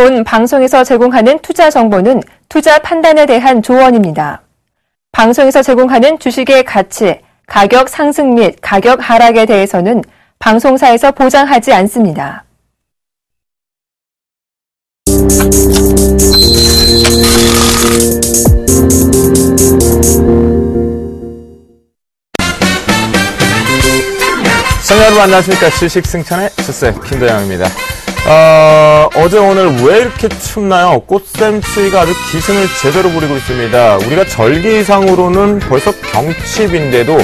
본 방송에서 제공하는 투자 정보는 투자 판단에 대한 조언입니다. 방송에서 제공하는 주식의 가치, 가격 상승 및 가격 하락에 대해서는 방송사에서 보장하지 않습니다. 시청자 여러분 안녕하십니까. 주식승천의 주쌤 김도영입니다. 어제 오늘 왜 이렇게 춥나요? 꽃샘 추위가 아주 기승을 제대로 부리고 있습니다. 우리가 절기상으로는 벌써 경칩인데도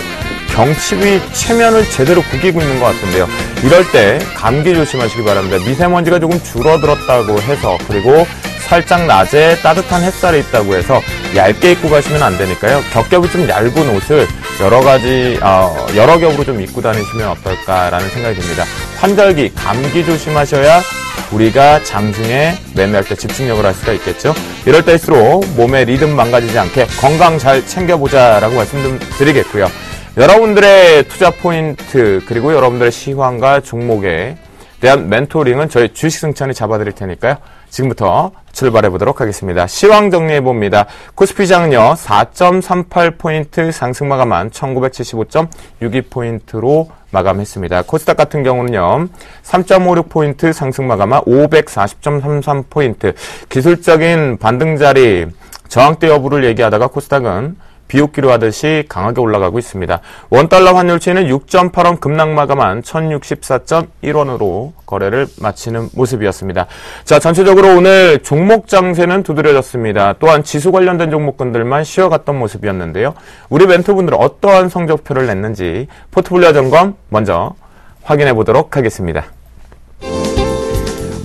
경칩이 체면을 제대로 구기고 있는 것 같은데요. 이럴 때 감기 조심하시기 바랍니다. 미세먼지가 조금 줄어들었다고 해서, 그리고 살짝 낮에 따뜻한 햇살이 있다고 해서 얇게 입고 가시면 안 되니까요. 겹겹이 좀 얇은 옷을 여러 겹으로 좀 입고 다니시면 어떨까라는 생각이 듭니다. 환절기, 감기 조심하셔야 우리가 장중에 매매할 때 집중력을 할 수가 있겠죠. 이럴 때일수록 몸의 리듬 망가지지 않게 건강 잘 챙겨보자라고 말씀 좀 드리겠고요. 여러분들의 투자 포인트, 그리고 여러분들의 시황과 종목에 대한 멘토링은 저희 주식승천이 잡아드릴 테니까요. 지금부터 출발해 보도록 하겠습니다. 시황 정리해 봅니다. 코스피장은요 4.38포인트 상승 마감한 1975.62포인트로 마감했습니다. 코스닥 같은 경우는요 3.56포인트 상승 마감한 540.33포인트. 기술적인 반등자리 저항대 여부를 얘기하다가 코스닥은 비웃기로 하듯이 강하게 올라가고 있습니다. 원달러 환율치는 6.8원 급락 마감한 1064.1원으로 거래를 마치는 모습이었습니다. 자, 전체적으로 오늘 종목 장세는 두드려졌습니다. 또한 지수 관련된 종목군들만 쉬어갔던 모습이었는데요. 우리 멘토분들은 어떠한 성적표를 냈는지 포트폴리오 점검 먼저 확인해 보도록 하겠습니다.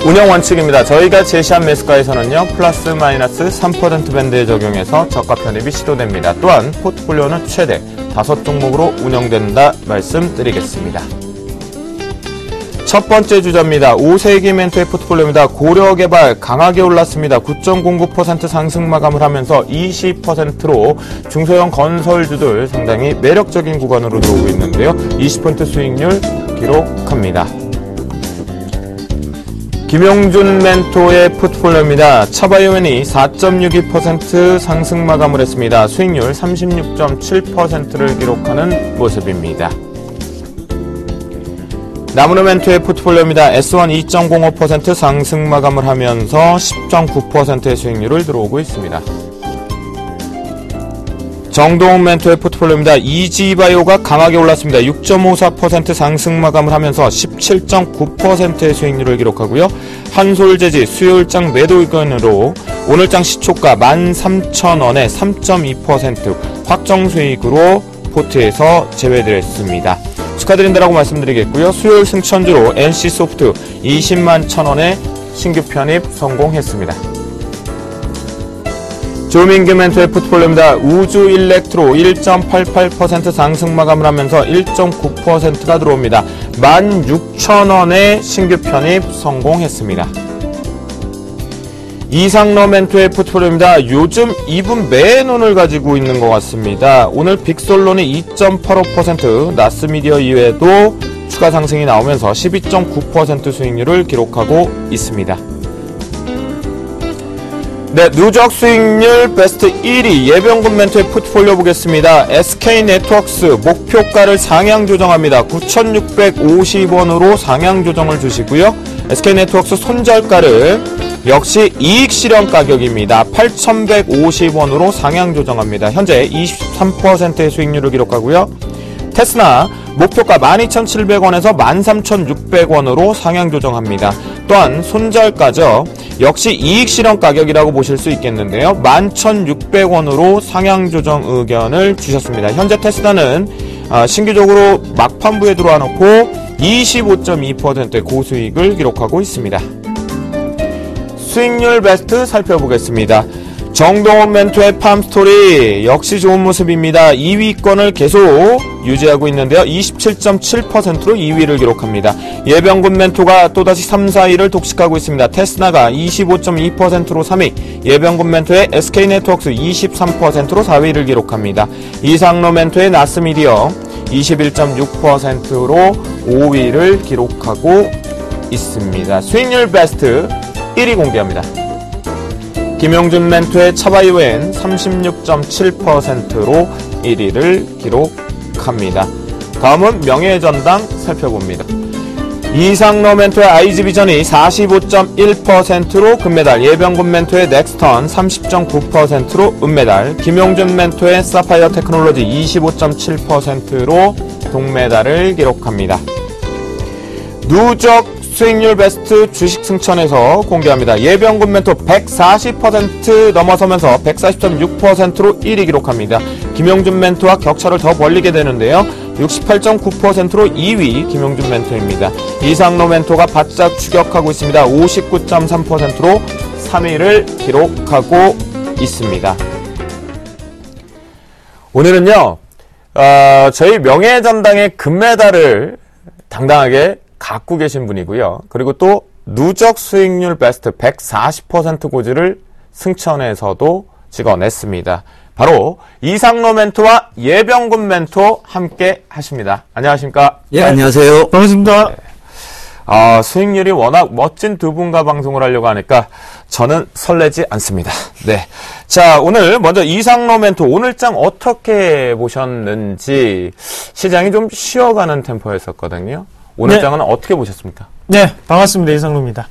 운영 원칙입니다. 저희가 제시한 매수가에서는요, 플러스 마이너스 3% 밴드에 적용해서 저가 편입이 시도됩니다. 또한 포트폴리오는 최대 5종목으로 운영된다 말씀드리겠습니다. 첫 번째 주자입니다. 5세기 멘토의 포트폴리오입니다. 고려개발 강하게 올랐습니다. 9.09% 상승 마감을 하면서 20%로 중소형 건설주들 상당히 매력적인 구간으로 들어오고 있는데요. 20% 수익률 기록합니다. 김용준 멘토의 포트폴리오입니다. 차바이오엔이 4.62% 상승 마감을 했습니다. 수익률 36.7%를 기록하는 모습입니다. 나무르 멘토의 포트폴리오입니다. S1 2.05% 상승 마감을 하면서 10.9%의 수익률을 들어오고 있습니다. 정동훈 멘토의 포트폴리오입니다. 이지바이오가 강하게 올랐습니다. 6.54% 상승 마감을 하면서 17.9%의 수익률을 기록하고요. 한솔재지 수요일장 매도 의견으로 오늘장 시초가 13,000원에 3.2% 확정 수익으로 포트에서 제외됐습니다. 축하드린다라고 말씀드리겠고요. 수요일 승천주로 NC소프트 20만 1,000원에 신규 편입 성공했습니다. 조민규 멘토의 포트폴리오입니다. 우주 일렉트로 1.88% 상승 마감을 하면서 1.9%가 들어옵니다. 16,000원에 신규 편입 성공했습니다. 이상러 멘토의 포트폴리오입니다. 요즘 이분 매눈을 가지고 있는 것 같습니다. 오늘 빅솔론이 2.85%, 나스미디어 이외에도 추가 상승이 나오면서 12.9% 수익률을 기록하고 있습니다. 네, 누적 수익률 베스트 1위 예병군 멘토의 포트폴리오 보겠습니다. SK네트워크스 목표가를 상향 조정합니다. 9,650원으로 상향 조정을 주시고요. SK네트워크스 손절가를 역시 이익 실현 가격입니다. 8,150원으로 상향 조정합니다. 현재 23%의 수익률을 기록하고요. 테스나 목표가 12,700원에서 13,600원으로 상향 조정합니다. 또한 손절가죠. 역시 이익 실현 가격이라고 보실 수 있겠는데요. 11,600원으로 상향 조정 의견을 주셨습니다. 현재 테스나는 신규적으로 막판부에 들어와 놓고 25.2%의 고수익을 기록하고 있습니다. 수익률 베스트 살펴보겠습니다. 정동원 멘토의 팜스토리 역시 좋은 모습입니다. 2위권을 계속 유지하고 있는데요. 27.7%로 2위를 기록합니다. 예병군 멘토가 또다시 3, 4위를 독식하고 있습니다. 테스나가 25.2%로 3위, 예병군 멘토의 SK네트워크스 23%로 4위를 기록합니다. 이상로 멘토의 나스미디어 21.6%로 5위를 기록하고 있습니다. 수익률 베스트 1위 공개합니다. 김용준 멘토의 차바이오엔 36.7%로 1위를 기록합니다. 다음은 명예전당 살펴봅니다. 이상로 멘토의 IG비전이 45.1%로 금메달, 예병군 멘토의 넥스턴 30.9%로 은메달, 김용준 멘토의 사파이어 테크놀로지 25.7%로 동메달을 기록합니다. 누적 수익률 베스트 주식 승천에서 공개합니다. 예병군 멘토 140% 넘어서면서 140.6%로 1위 기록합니다. 김용준 멘토와 격차를 더 벌리게 되는데요. 68.9%로 2위 김용준 멘토입니다. 이상로 멘토가 바짝 추격하고 있습니다. 59.3%로 3위를 기록하고 있습니다. 오늘은요, 저희 명예전당의 금메달을 당당하게 갖고 계신 분이고요. 그리고 또 누적 수익률 베스트 140% 고지를 승천에서도 찍어냈습니다. 바로 이상로 멘토와 예병군 멘토 함께 하십니다. 안녕하십니까? 예, 안녕하세요. 반갑습니다. 네. 수익률이 워낙 멋진 두 분과 방송을 하려고 하니까 저는 설레지 않습니다. 네. 자, 오늘 먼저 이상로 멘토 오늘장 어떻게 보셨는지 시장이 좀 쉬어가는 템포였었거든요. 오늘장은 네. 어떻게 보셨습니까? 네, 반갑습니다. 이상로입니다.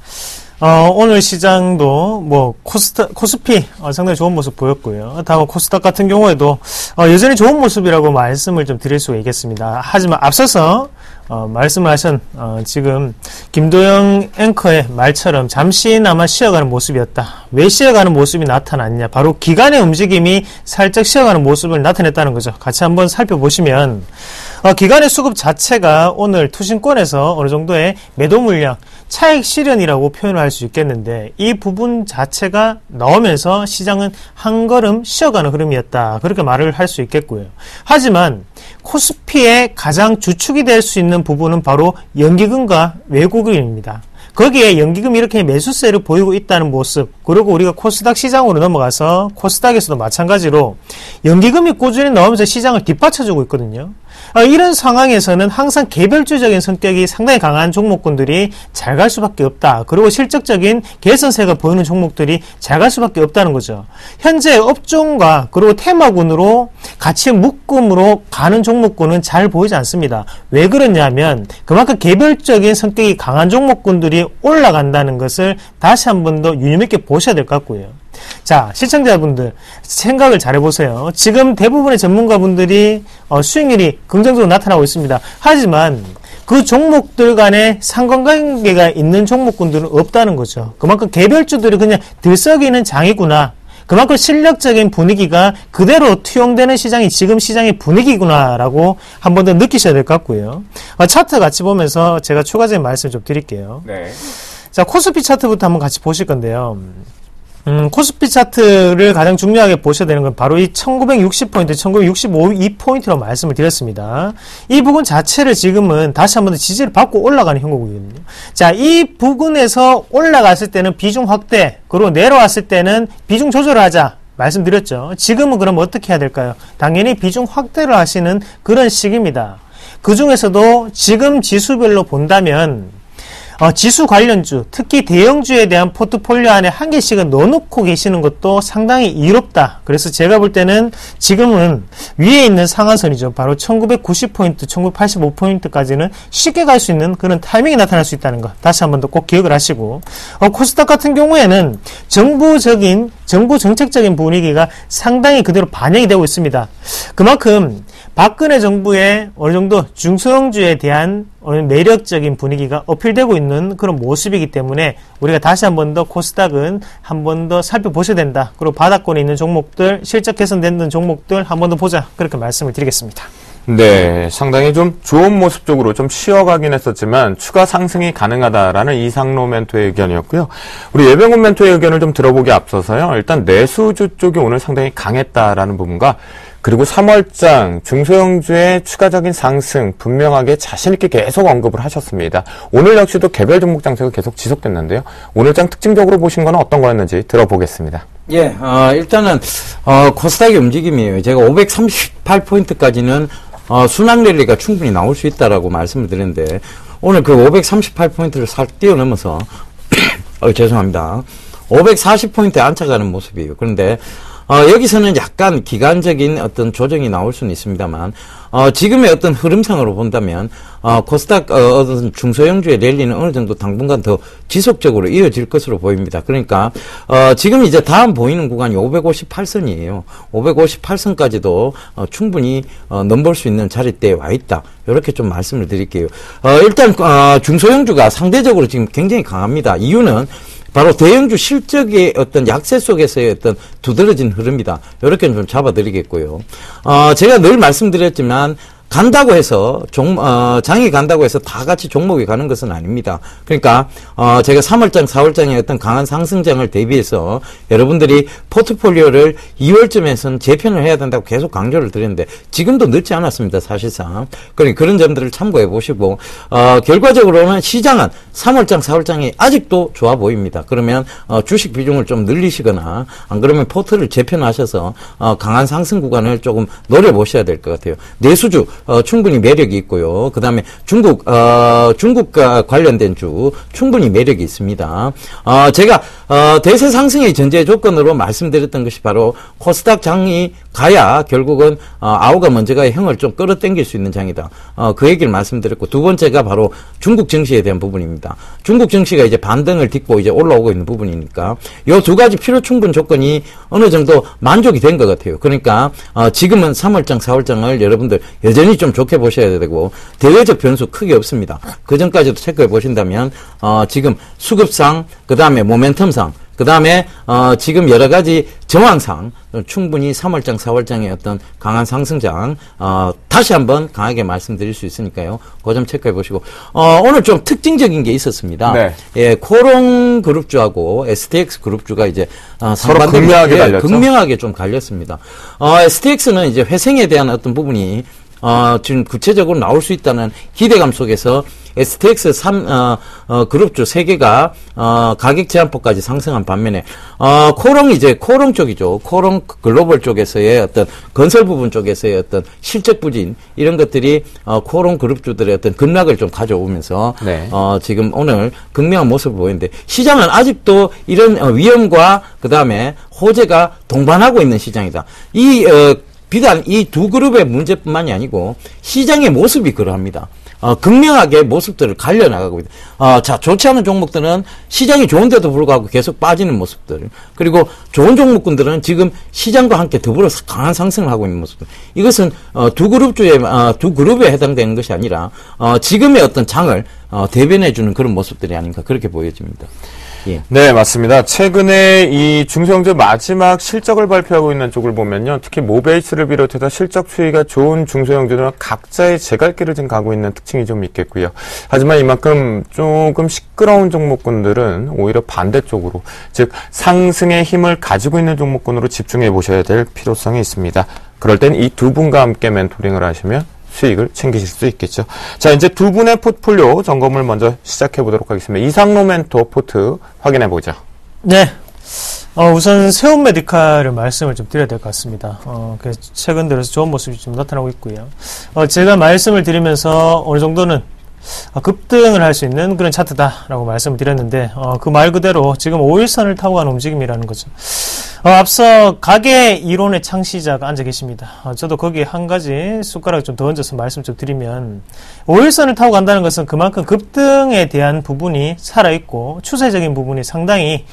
오늘 시장도 코스피 상당히 좋은 모습 보였고요. 다음 코스닥 같은 경우에도 여전히 좋은 모습이라고 말씀을 좀 드릴 수가 있겠습니다. 하지만 앞서서 말씀을 하신 지금 김도영 앵커의 말처럼 잠시나마 쉬어가는 모습이었다. 왜 쉬어가는 모습이 나타났냐? 바로 기관의 움직임이 살짝 쉬어가는 모습을 나타냈다는 거죠. 같이 한번 살펴보시면 기관의 수급 자체가 오늘 투신권에서 어느 정도의 매도 물량, 차익 실현이라고 표현을 할 수 있겠는데 이 부분 자체가 나오면서 시장은 한 걸음 쉬어가는 흐름이었다. 그렇게 말을 할 수 있겠고요. 하지만 코스피의 가장 주축이 될 수 있는 부분은 바로 연기금과 외국인입니다. 거기에 연기금이 이렇게 매수세를 보이고 있다는 모습, 그리고 우리가 코스닥 시장으로 넘어가서 코스닥에서도 마찬가지로 연기금이 꾸준히 나오면서 시장을 뒷받쳐주고 있거든요. 이런 상황에서는 항상 개별주적인 성격이 상당히 강한 종목군들이 잘 갈 수밖에 없다. 그리고 실적적인 개선세가 보이는 종목들이 잘 갈 수밖에 없다는 거죠. 현재 업종과 그리고 테마군으로 같이 묶음으로 가는 종목군은 잘 보이지 않습니다. 왜 그러냐면 그만큼 개별적인 성격이 강한 종목군들이 올라간다는 것을 다시 한 번 더 유념있게 보셔야 될 것 같고요. 자, 시청자분들 생각을 잘 해보세요. 지금 대부분의 전문가분들이 수익률이 긍정적으로 나타나고 있습니다. 하지만 그 종목들 간에 상관관계가 있는 종목군들은 없다는 거죠. 그만큼 개별주들이 그냥 들썩이는 장이구나. 그만큼 실력적인 분위기가 그대로 투영되는 시장이 지금 시장의 분위기구나라고 한 번 더 느끼셔야 될 것 같고요. 차트 같이 보면서 제가 추가적인 말씀 좀 드릴게요. 네. 자, 코스피 차트부터 한번 같이 보실 건데요. 코스피 차트를 가장 중요하게 보셔야 되는 건 바로 이 1960포인트, 1965포인트라고 말씀을 드렸습니다. 이 부분 자체를 지금은 다시 한번 더 지지를 받고 올라가는 형국이거든요. 자, 이 부분에서 올라갔을 때는 비중 확대, 그리고 내려왔을 때는 비중 조절을 하자. 말씀드렸죠. 지금은 그럼 어떻게 해야 될까요? 당연히 비중 확대를 하시는 그런 시기입니다. 그 중에서도 지금 지수별로 본다면 지수 관련주, 특히 대형주에 대한 포트폴리오 안에 한 개씩은 넣어놓고 계시는 것도 상당히 이롭다. 그래서 제가 볼 때는 지금은 위에 있는 상한선이죠. 바로 1990포인트, 1985포인트까지는 쉽게 갈 수 있는 그런 타이밍이 나타날 수 있다는 것. 다시 한 번 더 꼭 기억을 하시고, 코스닥 같은 경우에는 정부 정책적인 분위기가 상당히 그대로 반영이 되고 있습니다. 그만큼 박근혜 정부의 어느 정도 중소형주에 대한 매력적인 분위기가 어필되고 있는 그런 모습이기 때문에 우리가 다시 한 번 더 코스닥은 한 번 더 살펴보셔야 된다. 그리고 바닥권에 있는 종목들, 실적 개선되는 종목들 한 번 더 보자. 그렇게 말씀을 드리겠습니다. 네, 상당히 좀 좋은 모습 쪽으로 좀 쉬어가긴 했었지만 추가 상승이 가능하다라는 이상로 멘토의 의견이었고요. 우리 예병군 멘토의 의견을 좀 들어보기 앞서서요. 일단 내수주 쪽이 오늘 상당히 강했다라는 부분과 그리고 3월장 중소형주의 추가적인 상승 분명하게 자신있게 계속 언급을 하셨습니다. 오늘 역시도 개별 종목 장세가 계속 지속됐는데요. 오늘장 특징적으로 보신 건 어떤 거였는지 들어보겠습니다. 예, 일단은 코스닥의 움직임이에요. 제가 538포인트까지는 순항 랠리가 충분히 나올 수 있다라고 말씀을 드렸는데 오늘 그 538포인트를 살 뛰어넘어서 죄송합니다. 540포인트에 안착하는 모습이에요. 그런데 여기서는 약간 기간적인 어떤 조정이 나올 수는 있습니다만, 지금의 어떤 흐름상으로 본다면, 코스닥, 어떤 중소형주의 랠리는 어느 정도 당분간 더 지속적으로 이어질 것으로 보입니다. 그러니까, 지금 이제 다음 보이는 구간이 558선이에요. 558선까지도, 충분히, 넘볼 수 있는 자리대에 와 있다. 이렇게 좀 말씀을 드릴게요. 일단, 중소형주가 상대적으로 지금 굉장히 강합니다. 이유는, 바로 대형주 실적의 어떤 약세 속에서의 어떤 두드러진 흐름이다. 이렇게 좀 잡아드리겠고요. 제가 늘 말씀드렸지만, 간다고 해서, 장이 간다고 해서 다 같이 종목이 가는 것은 아닙니다. 그러니까, 제가 3월장, 4월장의 어떤 강한 상승장을 대비해서 여러분들이 포트폴리오를 2월쯤에서는 재편을 해야 된다고 계속 강조를 드렸는데, 지금도 늦지 않았습니다, 사실상. 그러니까 그런 점들을 참고해 보시고, 결과적으로는 시장은 3월장, 4월장이 아직도 좋아 보입니다. 그러면, 주식 비중을 좀 늘리시거나, 안 그러면 포트를 재편하셔서, 강한 상승 구간을 조금 노려보셔야 될 것 같아요. 내수주, 충분히 매력이 있고요. 그 다음에 중국과 관련된 주 충분히 매력이 있습니다. 제가 대세 상승의 전제 조건으로 말씀드렸던 것이 바로 코스닥 장이 가야 결국은 아우가 먼저가 형을 좀 끌어당길 수 있는 장이다. 그 얘기를 말씀드렸고, 두 번째가 바로 중국 증시에 대한 부분입니다. 중국 증시가 이제 반등을 딛고 이제 올라오고 있는 부분이니까 요 두 가지 필요 충분 조건이 어느 정도 만족이 된 것 같아요. 그러니까 지금은 3월장, 4월장을 여러분들 여전히 좀 좋게 보셔야 되고, 대외적 변수 크게 없습니다. 그 전까지도 체크해 보신다면 지금 수급상, 그 다음에 모멘텀상, 그 다음에 지금 여러 가지 정황상 충분히 3월장, 4월장의 어떤 강한 상승장 다시 한번 강하게 말씀드릴 수 있으니까요. 그 점 체크해 보시고, 오늘 좀 특징적인 게 있었습니다. 네. 예, 코롱 그룹주하고 STX 그룹주가 이제 서로 극명하게 갈렸죠. 극명하게 좀 갈렸습니다. STX는 이제 회생에 대한 어떤 부분이 지금 구체적으로 나올 수 있다는 기대감 속에서 STX 그룹주 3개가, 가격 제한폭까지 상승한 반면에, 코롱 쪽이죠. 코롱 글로벌 쪽에서의 어떤 건설 부분 쪽에서의 어떤 실적 부진, 이런 것들이, 코롱 그룹주들의 어떤 급락을 좀 가져오면서, 네. 지금 오늘 극명한 모습을 보이는데, 시장은 아직도 이런 위험과 그 다음에 호재가 동반하고 있는 시장이다. 비단 이 두 그룹의 문제뿐만이 아니고 시장의 모습이 그러합니다. 극명하게 모습들을 갈려나가고 있다. 자, 좋지 않은 종목들은 시장이 좋은데도 불구하고 계속 빠지는 모습들. 그리고 좋은 종목군들은 지금 시장과 함께 더불어서 강한 상승을 하고 있는 모습들. 이것은, 두 그룹에 해당되는 것이 아니라, 지금의 어떤 장을, 대변해주는 그런 모습들이 아닌가, 그렇게 보여집니다. 예. 네, 맞습니다. 최근에 이 중소형주 마지막 실적을 발표하고 있는 쪽을 보면요. 특히 모베이스를 비롯해서 실적 추이가 좋은 중소형주들은 각자의 제갈길을 지금 가고 있는 특징이 좀 있겠고요. 하지만 이만큼 조금 시끄러운 종목군들은 오히려 반대쪽으로, 즉 상승의 힘을 가지고 있는 종목군으로 집중해 보셔야 될 필요성이 있습니다. 그럴 땐 이 두 분과 함께 멘토링을 하시면 수익을 챙기실 수 있겠죠. 자, 이제 두 분의 포트폴리오 점검을 먼저 시작해 보도록 하겠습니다. 이상로 멘토 포트 확인해 보죠. 네. 우선 세움 메디칼을 말씀을 좀 드려야 될 것 같습니다. 최근 들어서 좋은 모습이 좀 나타나고 있고요. 제가 말씀을 드리면서 어느 정도는 급등을 할 수 있는 그런 차트다라고 말씀을 드렸는데, 그 말 그대로 지금 5일선을 타고 가는 움직임이라는 거죠. 앞서 가계 이론의 창시자가 앉아 계십니다. 저도 거기에 한 가지 숟가락을 좀 더 얹어서 말씀 좀 드리면, 5일선을 타고 간다는 것은 그만큼 급등에 대한 부분이 살아있고 추세적인 부분이 상당히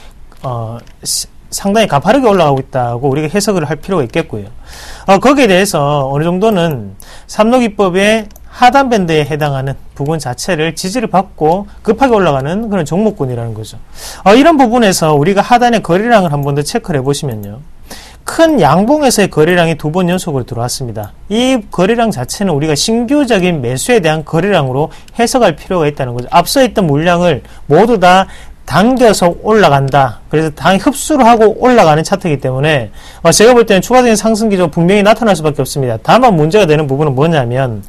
가파르게 올라가고 있다고 우리가 해석을 할 필요가 있겠고요. 거기에 대해서 어느 정도는 삼록이법의 하단 밴드에 해당하는 부분 자체를 지지를 받고 급하게 올라가는 그런 종목군이라는 거죠. 이런 부분에서 우리가 하단의 거래량을 한 번 더 체크를 해보시면요. 큰 양봉에서의 거래량이 2번 연속으로 들어왔습니다. 이 거래량 자체는 우리가 신규적인 매수에 대한 거래량으로 해석할 필요가 있다는 거죠. 앞서 있던 물량을 모두 다 당겨서 올라간다. 그래서 흡수를 하고 올라가는 차트이기 때문에 제가 볼 때는 추가적인 상승 기조가 분명히 나타날 수밖에 없습니다. 다만 문제가 되는 부분은 뭐냐면,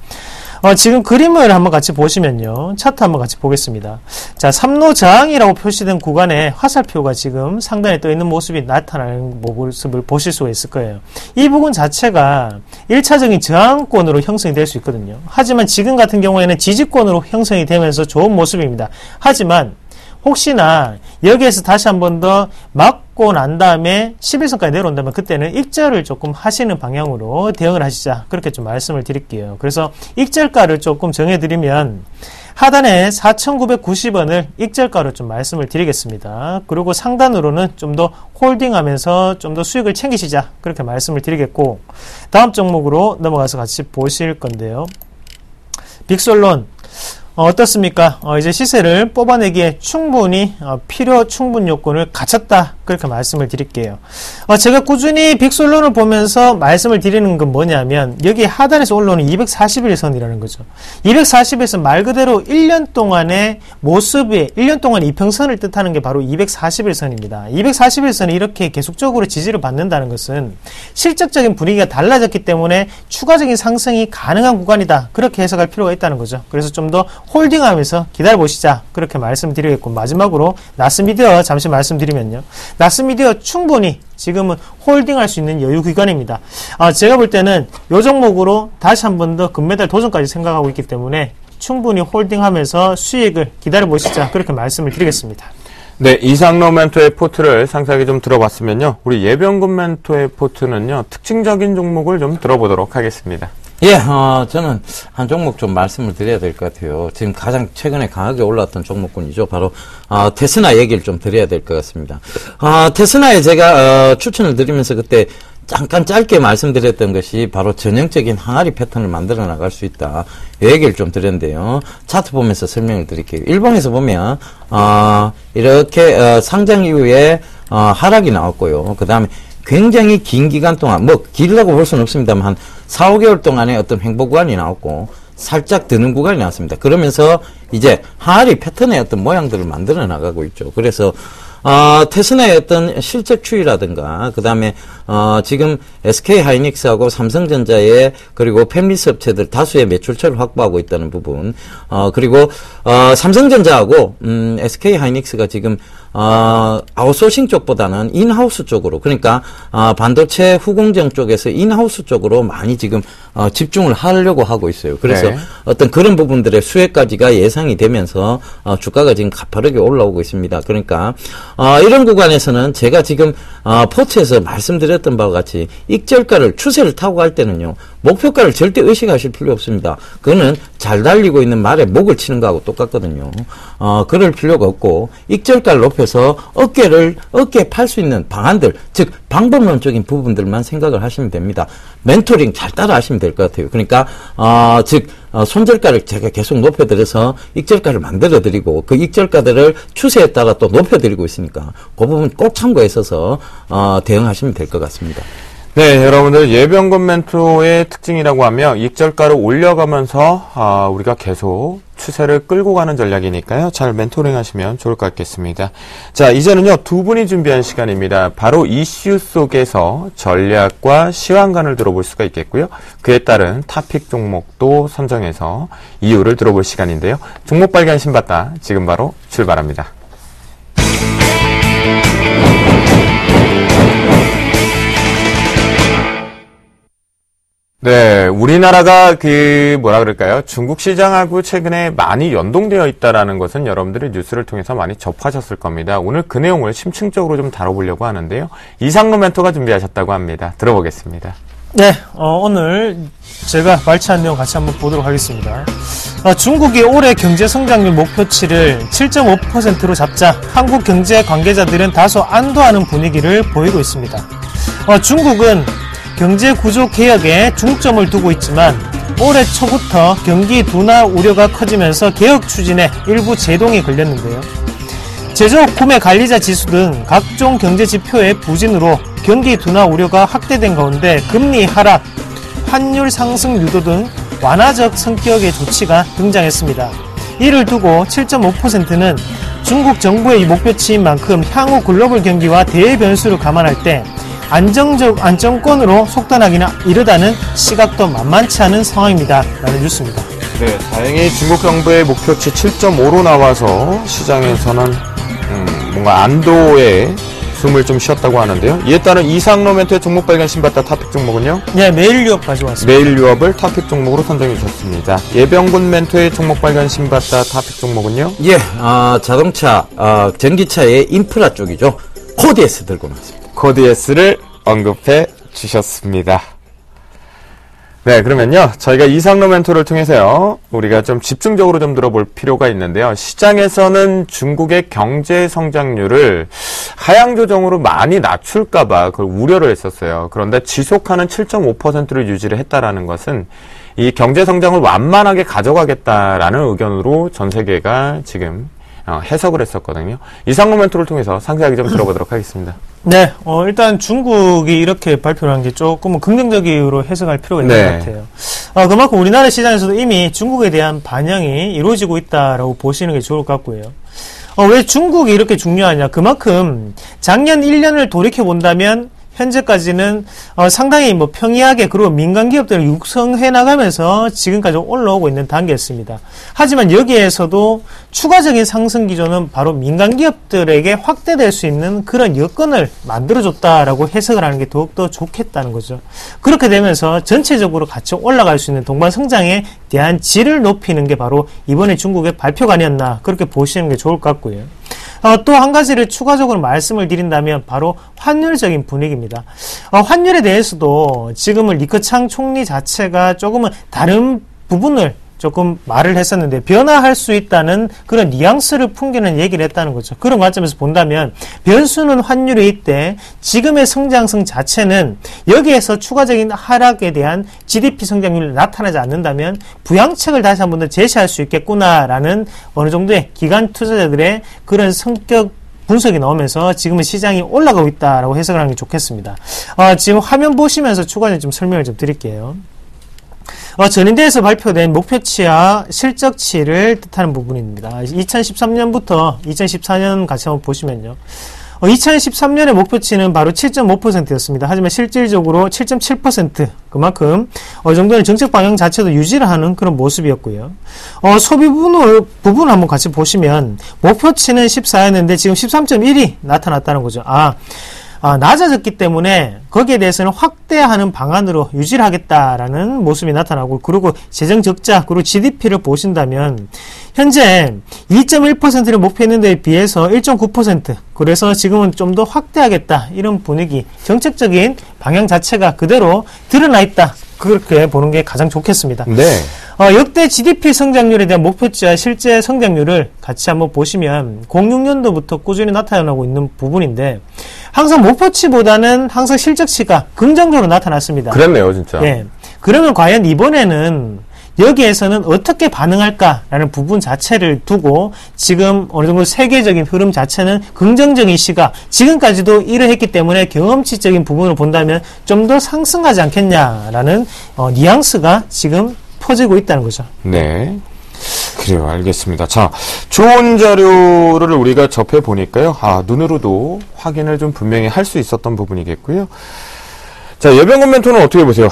지금 그림을 한번 같이 보시면요. 차트 한번 같이 보겠습니다. 자, 삼로 저항이라고 표시된 구간에 화살표가 지금 상단에 떠 있는 모습이 나타나는 모습을 보실 수가 있을 거예요. 이 부분 자체가 1차적인 저항권으로 형성이 될 수 있거든요. 하지만 지금 같은 경우에는 지지권으로 형성이 되면서 좋은 모습입니다. 하지만 혹시나 여기에서 다시 한 번 더 맞고 난 다음에 11선까지 내려온다면 그때는 익절을 조금 하시는 방향으로 대응을 하시자. 그렇게 좀 말씀을 드릴게요. 그래서 익절가를 조금 정해드리면 하단에 4,990원을 익절가로 좀 말씀을 드리겠습니다. 그리고 상단으로는 좀 더 홀딩하면서 좀 더 수익을 챙기시자. 그렇게 말씀을 드리겠고, 다음 종목으로 넘어가서 같이 보실 건데요. 빅솔론 어떻습니까? 이제 시세를 뽑아내기에 충분히 필요 충분 요건을 갖췄다. 그렇게 말씀을 드릴게요. 제가 꾸준히 빅솔론을 보면서 말씀을 드리는 건 뭐냐면 여기 하단에서 올라오는 241선이라는 거죠. 241선 말 그대로 1년 동안의 모습이 1년 동안 이평선을 뜻하는 게 바로 241선입니다. 241선이 이렇게 계속적으로 지지를 받는다는 것은 실적적인 분위기가 달라졌기 때문에 추가적인 상승이 가능한 구간이다. 그렇게 해석할 필요가 있다는 거죠. 그래서 좀 더 홀딩하면서 기다려보시자. 그렇게 말씀드리겠고, 마지막으로 나스미디어 잠시 말씀드리면요. 나스미디어 충분히 지금은 홀딩할 수 있는 여유 기간입니다. 제가 볼 때는 이 종목으로 다시 한 번 더 금메달 도전까지 생각하고 있기 때문에 충분히 홀딩하면서 수익을 기다려보시자. 그렇게 말씀을 드리겠습니다. 네, 이상로 멘토의 포트를 상세하게 좀 들어봤으면요. 우리 예병금 멘토의 포트는요, 특징적인 종목을 좀 들어보도록 하겠습니다. 예, 저는 한 종목 좀 말씀을 드려야 될 것 같아요. 지금 가장 최근에 강하게 올랐던 종목군이죠. 바로, 테스나 얘기를 좀 드려야 될 것 같습니다. 테스나에 제가, 추천을 드리면서 그때 잠깐 짧게 말씀드렸던 것이 바로 전형적인 항아리 패턴을 만들어 나갈 수 있다. 이 얘기를 좀 드렸는데요. 차트 보면서 설명을 드릴게요. 일봉에서 보면, 이렇게, 상장 이후에, 하락이 나왔고요. 그 다음에 굉장히 긴 기간 동안, 뭐, 길다고 볼 수는 없습니다만, 한 4, 5개월 동안의 어떤 횡보 구간이 나왔고, 살짝 드는 구간이 나왔습니다. 그러면서 이제 항아리 패턴의 어떤 모양들을 만들어 나가고 있죠. 그래서, 테스나의 어떤 실적 추이라든가, 그 다음에, 지금 SK 하이닉스하고 삼성전자의, 그리고 팹리스 업체들 다수의 매출처를 확보하고 있다는 부분, 그리고, 삼성전자하고, SK 하이닉스가 지금, 아웃소싱 쪽보다는 인하우스 쪽으로, 그러니까, 반도체 후공정 쪽에서 인하우스 쪽으로 많이 지금, 집중을 하려고 하고 있어요. 그래서 네. 어떤 그런 부분들의 수혜까지가 예상이 되면서, 주가가 지금 가파르게 올라오고 있습니다. 그러니까, 이런 구간에서는 제가 지금, 포트에서 말씀드렸던 바와 같이, 익절가를, 추세를 타고 갈 때는요, 목표가를 절대 의식하실 필요 없습니다. 그거는 잘 달리고 있는 말에 목을 치는 거하고 똑같거든요. 그럴 필요가 없고, 익절가를 높여서 어깨에 팔 수 있는 방안들, 즉, 방법론적인 부분들만 생각을 하시면 됩니다. 멘토링 잘 따라 하시면 될 것 같아요. 그러니까, 즉, 손절가를 제가 계속 높여드려서 익절가를 만들어드리고, 그 익절가들을 추세에 따라 또 높여드리고 있으니까, 그 부분 꼭 참고해서, 대응하시면 될 것 같습니다. 네, 여러분들 예병금 멘토의 특징이라고 하면 익절가를 올려가면서 우리가 계속 추세를 끌고 가는 전략이니까요. 잘 멘토링 하시면 좋을 것 같겠습니다. 자, 이제는요. 두 분이 준비한 시간입니다. 바로 이슈 속에서 전략과 시황관을 들어볼 수가 있겠고요. 그에 따른 탑픽 종목도 선정해서 이유를 들어볼 시간인데요. 종목 발견 신봤다. 지금 바로 출발합니다. 네, 우리나라가 중국 시장하고 최근에 많이 연동되어 있다라는 것은 여러분들이 뉴스를 통해서 많이 접하셨을 겁니다. 오늘 그 내용을 심층적으로 좀 다뤄보려고 하는데요. 이상로 멘토가 준비하셨다고 합니다. 들어보겠습니다. 네, 오늘 제가 발췌한 내용 같이 한번 보도록 하겠습니다. 중국이 올해 경제 성장률 목표치를 7.5%로 잡자 한국 경제 관계자들은 다소 안도하는 분위기를 보이고 있습니다. 중국은 경제 구조 개혁에 중점을 두고 있지만 올해 초부터 경기 둔화 우려가 커지면서 개혁 추진에 일부 제동이 걸렸는데요. 제조업 구매 관리자 지수 등 각종 경제 지표의 부진으로 경기 둔화 우려가 확대된 가운데 금리 하락, 환율 상승 유도 등 완화적 성격의 조치가 등장했습니다. 이를 두고 7.5%는 중국 정부의 목표치인 만큼 향후 글로벌 경기와 대외 변수를 감안할 때 안정권으로 속단하기나 이르다는 시각도 만만치 않은 상황입니다. 라는 뉴스입니다. 네, 다행히 중국 정부의 목표치 7.5로 나와서 시장에서는 뭔가 안도의 숨을 좀 쉬었다고 하는데요. 이에 따른 이상로 멘토의 종목 발견 신받다 탑픽 종목은요? 네, 매일 유업 가져왔습니다. 매일 유업을 탑픽 종목으로 선정해 주셨습니다. 예병군 멘토의 종목 발견 신받다 탑픽 종목은요? 예, 자동차, 전기차의 인프라 쪽이죠. 코디에스 들고 나왔습니다. 코디에스를 언급해 주셨습니다. 네, 그러면요. 저희가 이상로 멘토를 통해서요. 우리가 좀 집중적으로 좀 들어볼 필요가 있는데요. 시장에서는 중국의 경제 성장률을 하향 조정으로 많이 낮출까봐 그걸 우려를 했었어요. 그런데 지속하는 7.5%를 유지를 했다라는 것은 이 경제 성장을 완만하게 가져가겠다라는 의견으로 전 세계가 지금 해석을 했었거든요. 이상로 멘토를 통해서 상세하게 좀 들어보도록 하겠습니다. 네, 일단 중국이 이렇게 발표를 한 게 조금은 긍정적으로 해석할 필요가 있는 것 같아요. 그만큼 우리나라 시장에서도 이미 중국에 대한 반영이 이루어지고 있다라고 보시는 게 좋을 것 같고요. 왜 중국이 이렇게 중요하냐? 그만큼 작년 1년을 돌이켜 본다면 현재까지는 상당히 평이하게 그리고 민간 기업들을 육성해 나가면서 지금까지 올라오고 있는 단계였습니다. 하지만 여기에서도 추가적인 상승 기조는 바로 민간 기업들에게 확대될 수 있는 그런 여건을 만들어줬다라고 해석을 하는 게 더욱더 좋겠다는 거죠. 그렇게 되면서 전체적으로 같이 올라갈 수 있는 동반 성장에 대한 질을 높이는 게 바로 이번에 중국의 발표가 아니었나 그렇게 보시는 게 좋을 것 같고요. 또 한 가지를 추가적으로 말씀을 드린다면 바로 환율적인 분위기입니다. 환율에 대해서도 지금은 리커창 총리 자체가 조금은 다른 부분을 조금 말을 했었는데 변화할 수 있다는 그런 뉘앙스를 풍기는 얘기를 했다는 거죠. 그런 관점에서 본다면 변수는 환율에 있대 지금의 성장성 자체는 여기에서 추가적인 하락에 대한 GDP 성장률이 나타나지 않는다면 부양책을 다시 한 번 더 제시할 수 있겠구나라는 어느 정도의 기관 투자자들의 그런 성격 분석이 나오면서 지금은 시장이 올라가고 있다라고 해석을 하는 게 좋겠습니다. 지금 화면 보시면서 추가적인 좀 설명을 좀 드릴게요. 전인대에서 발표된 목표치와 실적치를 뜻하는 부분입니다. 2013년부터 2014년 같이 한번 보시면요. 2013년의 목표치는 바로 7.5%였습니다. 하지만 실질적으로 7.7% 그만큼 어느 정도는 정책 방향 자체도 유지를 하는 그런 모습이었고요. 소비 부분 한번 같이 보시면 목표치는 14였는데 지금 13.1이 나타났다는 거죠. 낮아졌기 때문에 거기에 대해서는 확대하는 방안으로 유지를 하겠다라는 모습이 나타나고 그리고 재정 적자 그리고 GDP를 보신다면 현재 2.1%를 목표했는 데에 비해서 1.9% 그래서 지금은 좀 더 확대하겠다 이런 분위기 정책적인 방향 자체가 그대로 드러나 있다 그렇게 보는 게 가장 좋겠습니다. 네. 역대 GDP 성장률에 대한 목표치와 실제 성장률을 같이 한번 보시면 06년도부터 꾸준히 나타나고 있는 부분인데 항상 목표치보다는 항상 실적치가 긍정적으로 나타났습니다. 그랬네요, 진짜. 예. 그러면 과연 이번에는 여기에서는 어떻게 반응할까라는 부분 자체를 두고 지금 어느 정도 세계적인 흐름 자체는 긍정적인 시각, 지금까지도 일을 했기 때문에 경험치적인 부분을 본다면 좀 더 상승하지 않겠냐라는 뉘앙스가 지금 퍼지고 있다는 거죠. 네. 그래요, 알겠습니다. 자, 좋은 자료를 우리가 접해보니까요. 눈으로도 확인을 좀 분명히 할 수 있었던 부분이겠고요. 자, 예병군 멘토는 어떻게 보세요?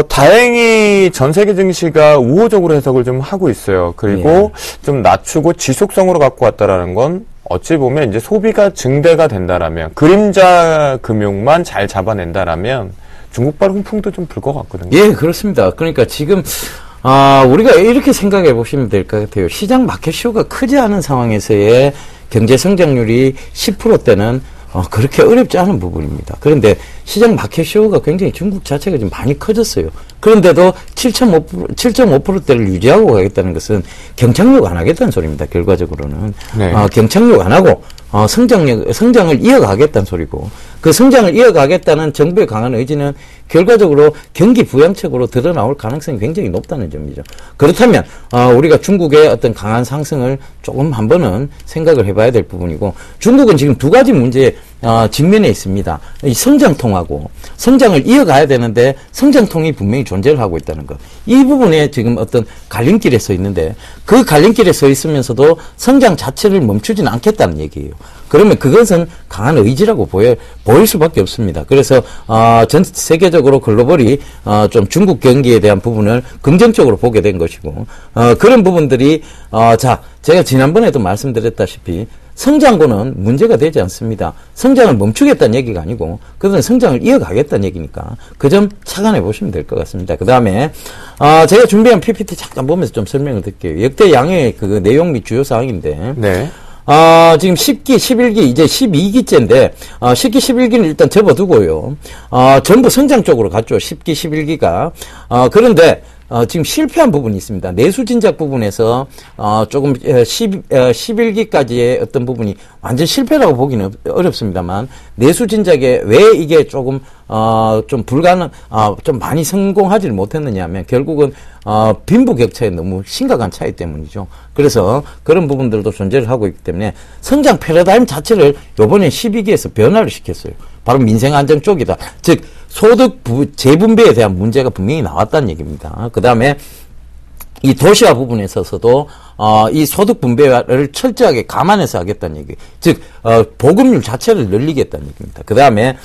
다행히 전 세계 증시가 우호적으로 해석을 좀 하고 있어요. 그리고 좀 낮추고 지속성으로 갖고 왔다라는 건 어찌 보면 이제 소비가 증대가 된다라면 그림자 금융만 잘 잡아낸다라면 중국발 훈풍도 좀 불 것 같거든요. 예, 그렇습니다. 그러니까 지금 우리가 이렇게 생각해 보시면 될 것 같아요. 시장 마켓쇼가 크지 않은 상황에서의 경제 성장률이 10%대는 그렇게 어렵지 않은 부분입니다. 그런데 시장 마켓쇼가 굉장히 중국 자체가 좀 많이 커졌어요. 그런데도 7.5%대를 유지하고 가겠다는 것은 경착륙 안 하겠다는 소리입니다. 결과적으로는. 네. 경착륙 안 하고 성장을 이어가겠다는 소리고 그 성장을 이어가겠다는 정부의 강한 의지는 결과적으로 경기 부양책으로 드러나올 가능성이 굉장히 높다는 점이죠. 그렇다면 우리가 중국의 어떤 강한 상승을 조금 한 번은 생각을 해봐야 될 부분이고 중국은 지금 두 가지 문제 직면에 있습니다. 이 성장통하고 성장을 이어가야 되는데 성장통이 분명히 존재를 하고 있다는 것. 이 부분에 지금 어떤 갈림길에 서 있는데 그 갈림길에 서 있으면서도 성장 자체를 멈추지는 않겠다는 얘기예요. 그러면 그것은 강한 의지라고 보일 수밖에 없습니다. 그래서 전 세계적으로 글로벌이 좀 중국 경기에 대한 부분을 긍정적으로 보게 된 것이고 그런 부분들이 제가 지난번에도 말씀드렸다시피 성장고는 문제가 되지 않습니다. 성장을 멈추겠다는 얘기가 아니고 그들은 성장을 이어가겠다는 얘기니까 그 점 착안해 보시면 될 것 같습니다. 그 다음에 제가 준비한 PPT 잠깐 보면서 좀 설명을 드릴게요. 역대 양의 그 내용 및 주요 사항인데 네. 지금 10기, 11기, 이제 12기째인데, 10기, 11기는 일단 접어두고요. 전부 성장 쪽으로 갔죠. 10기, 11기가. 그런데, 지금 실패한 부분이 있습니다. 내수 진작 부분에서, 조금, 11기까지의 어떤 부분이 완전 실패라고 보기는 어렵습니다만, 내수 진작에 왜 이게 조금, 좀 좀 많이 성공하지를 못했느냐 하면, 결국은, 빈부격차의 너무 심각한 차이 때문이죠. 그래서 그런 부분들도 존재를 하고 있기 때문에 성장 패러다임 자체를 요번에 12기에서 변화를 시켰어요. 바로 민생 안정 쪽이다. 즉, 소득 재분배에 대한 문제가 분명히 나왔다는 얘기입니다. 그 다음에 이 도시화 부분에 있어서도 이 소득 분배를 철저하게 감안해서 하겠다는 얘기. 즉 보급률 자체를 늘리겠다는 얘기입니다. 그 다음에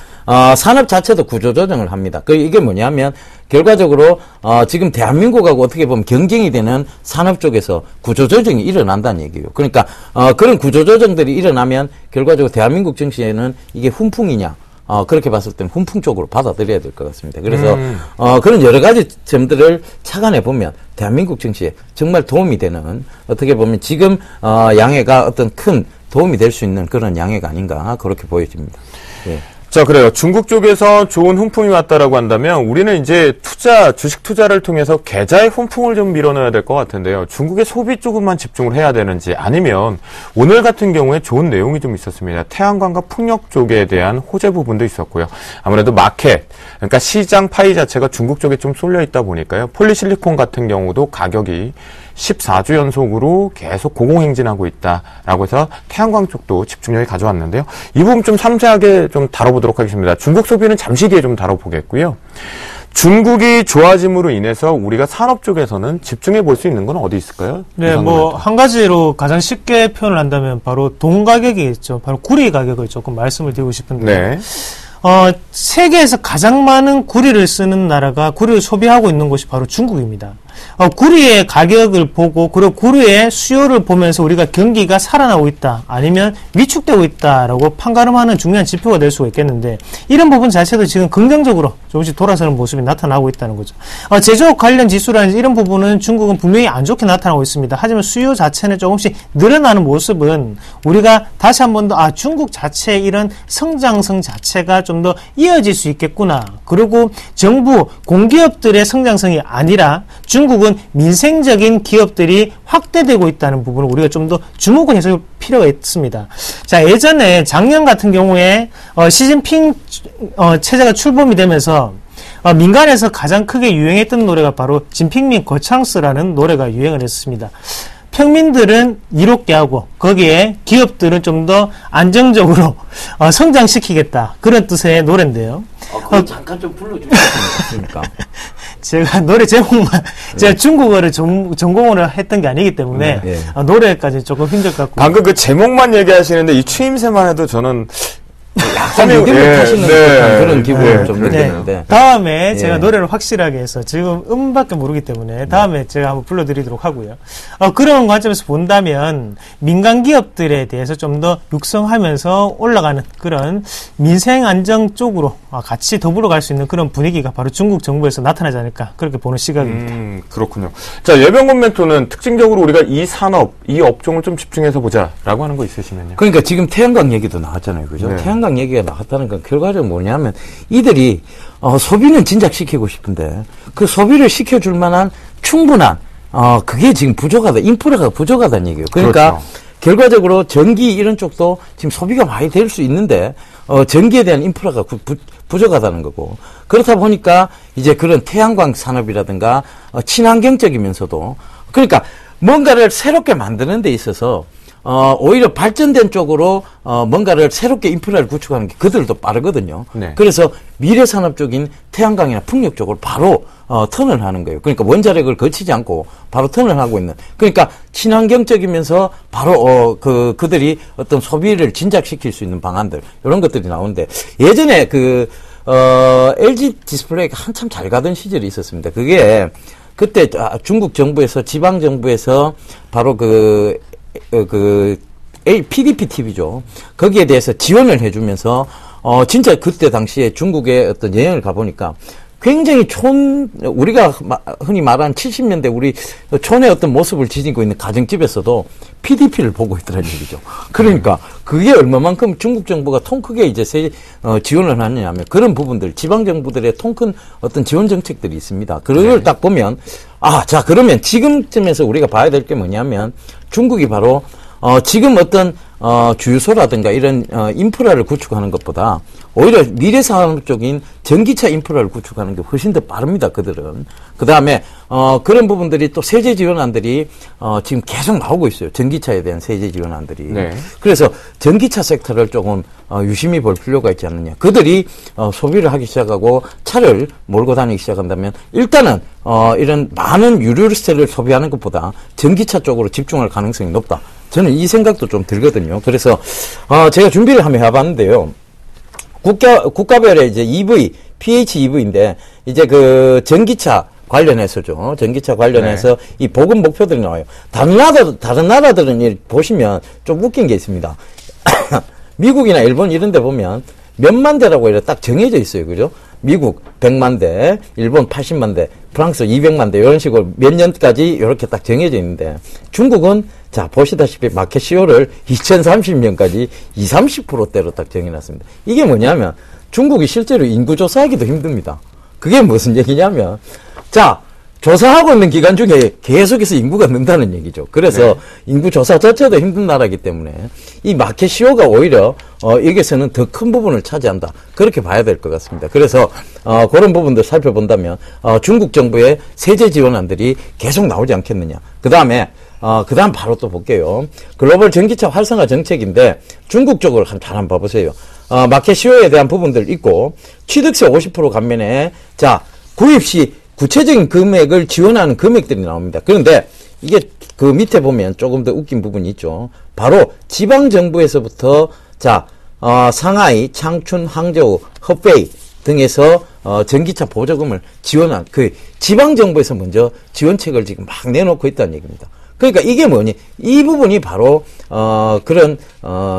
산업 자체도 구조조정을 합니다. 이게 뭐냐면 결과적으로 지금 대한민국하고 어떻게 보면 경쟁이 되는 산업 쪽에서 구조조정이 일어난다는 얘기예요. 그러니까 그런 구조조정들이 일어나면 결과적으로 대한민국 정치에는 이게 훈풍이냐, 그렇게 봤을 때는 훈풍 쪽으로 받아들여야 될 것 같습니다. 그래서, 그런 여러 가지 점들을 착안해 보면 대한민국 정치에 정말 도움이 되는, 어떻게 보면 지금, 양해가 어떤 큰 도움이 될 수 있는 그런 양해가 아닌가, 그렇게 보여집니다. 예. 자, 그래요. 중국 쪽에서 좋은 훈풍이 왔다라고 한다면 우리는 이제 주식 투자를 통해서 계좌의 훈풍을 좀 밀어넣어야 될 것 같은데요. 중국의 소비 쪽만 집중을 해야 되는지 아니면 오늘 같은 경우에 좋은 내용이 좀 있었습니다. 태양광과 풍력 쪽에 대한 호재 부분도 있었고요. 아무래도 마켓, 그러니까 시장 파이 자체가 중국 쪽에 좀 쏠려 있다 보니까요. 폴리실리콘 같은 경우도 가격이 14주 연속으로 계속 고공행진하고 있다라고 해서 태양광 쪽도 집중력이 가져왔는데요. 이 부분 좀 상세하게 좀 다뤄보도록 하겠습니다. 중국 소비는 잠시 뒤에 좀 다뤄보겠고요. 중국이 좋아짐으로 인해서 우리가 산업 쪽에서는 집중해 볼 수 있는 건 어디 있을까요? 네, 한 가지로 가장 쉽게 표현을 한다면 바로 동 가격이 있죠. 바로 구리 가격을 조금 말씀을 드리고 싶은데. 네. 세계에서 가장 많은 구리를 쓰는 나라가 구리를 소비하고 있는 곳이 바로 중국입니다. 구리의 가격을 보고 그리고 구리의 수요를 보면서 우리가 경기가 살아나고 있다 아니면 위축되고 있다라고 판가름하는 중요한 지표가 될 수가 있겠는데 이런 부분 자체도 지금 긍정적으로 조금씩 돌아서는 모습이 나타나고 있다는 거죠. 제조업 관련 지수라든지 이런 부분은 중국은 분명히 안 좋게 나타나고 있습니다. 하지만 수요 자체는 조금씩 늘어나는 모습은 우리가 다시 한 번 더 중국 자체의 이런 성장성 자체가 좀 더 이어질 수 있겠구나. 그리고 정부 공기업들의 성장성이 아니라 중국은 민생적인 기업들이 확대되고 있다는 부분을 우리가 좀 더 주목을 해줄 필요가 있습니다. 자, 예전에 작년 같은 경우에 시진핑 체제가 출범이 되면서 민간에서 가장 크게 유행했던 노래가 바로 진핑민 거창스라는 노래가 유행을 했습니다. 평민들은 이롭게 하고 거기에 기업들은 좀 더 안정적으로 성장시키겠다. 그런 뜻의 노래인데요. 그거 잠깐 좀 불러주시겠습니까? 제가 노래 제목만 제가 중국어를 전공을 했던 게 아니기 때문에 노래까지 조금 힘들 것 같고 방금 그 제목만 얘기하시는데 이 추임새만 해도 저는 약간 의견을 타시는 듯한 그런 기분을 좀 느꼈는데 다음에 제가 노래를 확실하게 해서 지금 음밖에 모르기 때문에 다음에 제가 한번 불러드리도록 하고요. 그런 관점에서 본다면 민간 기업들에 대해서 좀 더 육성하면서 올라가는 그런 민생 안정 쪽으로 같이 더불어 갈 수 있는 그런 분위기가 바로 중국 정부에서 나타나지 않을까 그렇게 보는 시각입니다. 그렇군요. 자, 예병군 멘토는 특징적으로 우리가 이 산업, 이 업종을 좀 집중해서 보자라고 하는 거 있으시면요. 그러니까 지금 태양광 얘기도 나왔잖아요. 그죠? 네. 태양광 얘기가 나왔다는 건 결과적으로 뭐냐면 이들이 소비는 진작시키고 싶은데 그 소비를 시켜줄 만한 충분한 그게 지금 부족하다. 인프라가 부족하다는 얘기예요. 그러니까 그렇죠. 결과적으로 전기 이런 쪽도 지금 소비가 많이 될 수 있는데 전기에 대한 인프라가 부족하다는 거고 그렇다 보니까 이제 그런 태양광 산업이라든가 친환경적이면서도 그러니까 뭔가를 새롭게 만드는 데 있어서 오히려 발전된 쪽으로 뭔가를 새롭게 인프라를 구축하는 게 그들도 빠르거든요. 네. 그래서 미래 산업 쪽인 태양광이나 풍력 쪽으로 바로 턴을 하는 거예요. 그러니까 원자력을 거치지 않고 바로 턴을 하고 있는. 그러니까 친환경적이면서 바로 그들이 어떤 소비를 진작시킬 수 있는 방안들 이런 것들이 나오는데 예전에 LG 디스플레이가 한참 잘 가던 시절이 있었습니다. 그게 그때 중국 정부에서 지방 정부에서 바로 PDP TV죠. 거기에 대해서 지원을 해주면서 진짜 그때 당시에 중국의 어떤 여행을 가보니까 굉장히 우리가 흔히 말하는 70년대 우리 촌의 어떤 모습을 지니고 있는 가정집에서도 PDP를 보고 있더라는 얘기죠. 그러니까 그게 얼마만큼 중국 정부가 통 크게 이제 지원을 하느냐면 그런 부분들, 지방정부들의 통 큰 어떤 지원 정책들이 있습니다. 그걸 딱 보면, 자, 그러면 지금쯤에서 우리가 봐야 될 게 뭐냐면 중국이 바로 지금 어떤 주유소라든가 이런 인프라를 구축하는 것보다 오히려 미래 산업적인 전기차 인프라를 구축하는 게 훨씬 더 빠릅니다. 그들은. 그 다음에 그런 부분들이 또 세제 지원안들이 지금 계속 나오고 있어요. 전기차에 대한 세제 지원안들이. 네. 그래서 전기차 섹터를 조금 유심히 볼 필요가 있지 않느냐. 그들이 소비를 하기 시작하고 차를 몰고 다니기 시작한다면 일단은 이런 많은 유류세를 소비하는 것보다 전기차 쪽으로 집중할 가능성이 높다. 저는 이 생각도 좀 들거든요. 그래서 제가 준비를 한번 해봤는데요. 국가별의 이제 EV, PHEV인데 이제 그 전기차 관련해서죠. 전기차 관련해서 네. 이 보급 목표들이 나와요. 다른 나라들은 보시면 좀 웃긴 게 있습니다. 미국이나 일본 이런 데 보면 몇만 대라고 이렇게 딱 정해져 있어요. 그죠? 미국 100만 대, 일본 80만 대, 프랑스 200만 대 이런 식으로 몇 년까지 이렇게 딱 정해져 있는데 중국은 자 보시다시피 마켓 시효를 2030년까지 20-30%대로 딱 정해놨습니다. 이게 뭐냐면 중국이 실제로 인구 조사하기도 힘듭니다. 그게 무슨 얘기냐면 자 조사하고 있는 기간 중에 계속해서 인구가 는다는 얘기죠. 그래서 네. 인구 조사 자체도 힘든 나라이기 때문에 이 마켓 시효가 오히려 여기서는 더 큰 부분을 차지한다. 그렇게 봐야 될 것 같습니다. 그래서 그런 부분들 살펴본다면 중국 정부의 세제 지원안들이 계속 나오지 않겠느냐. 그다음 바로 또 볼게요. 글로벌 전기차 활성화 정책인데 중국 쪽으로 잘 한번 봐보세요. 마켓 시효에 대한 부분들 있고 취득세 50% 감면에 자 구입 시 구체적인 금액을 지원하는 금액들이 나옵니다. 그런데 이게 그 밑에 보면 조금 더 웃긴 부분이 있죠. 바로 지방정부에서부터 자 상하이, 창춘, 항저우, 허베이 등에서 전기차 보조금을 지원한 그 지방정부에서 먼저 지원책을 지금 막 내놓고 있다는 얘기입니다. 그러니까 이게 뭐니? 이 부분이 바로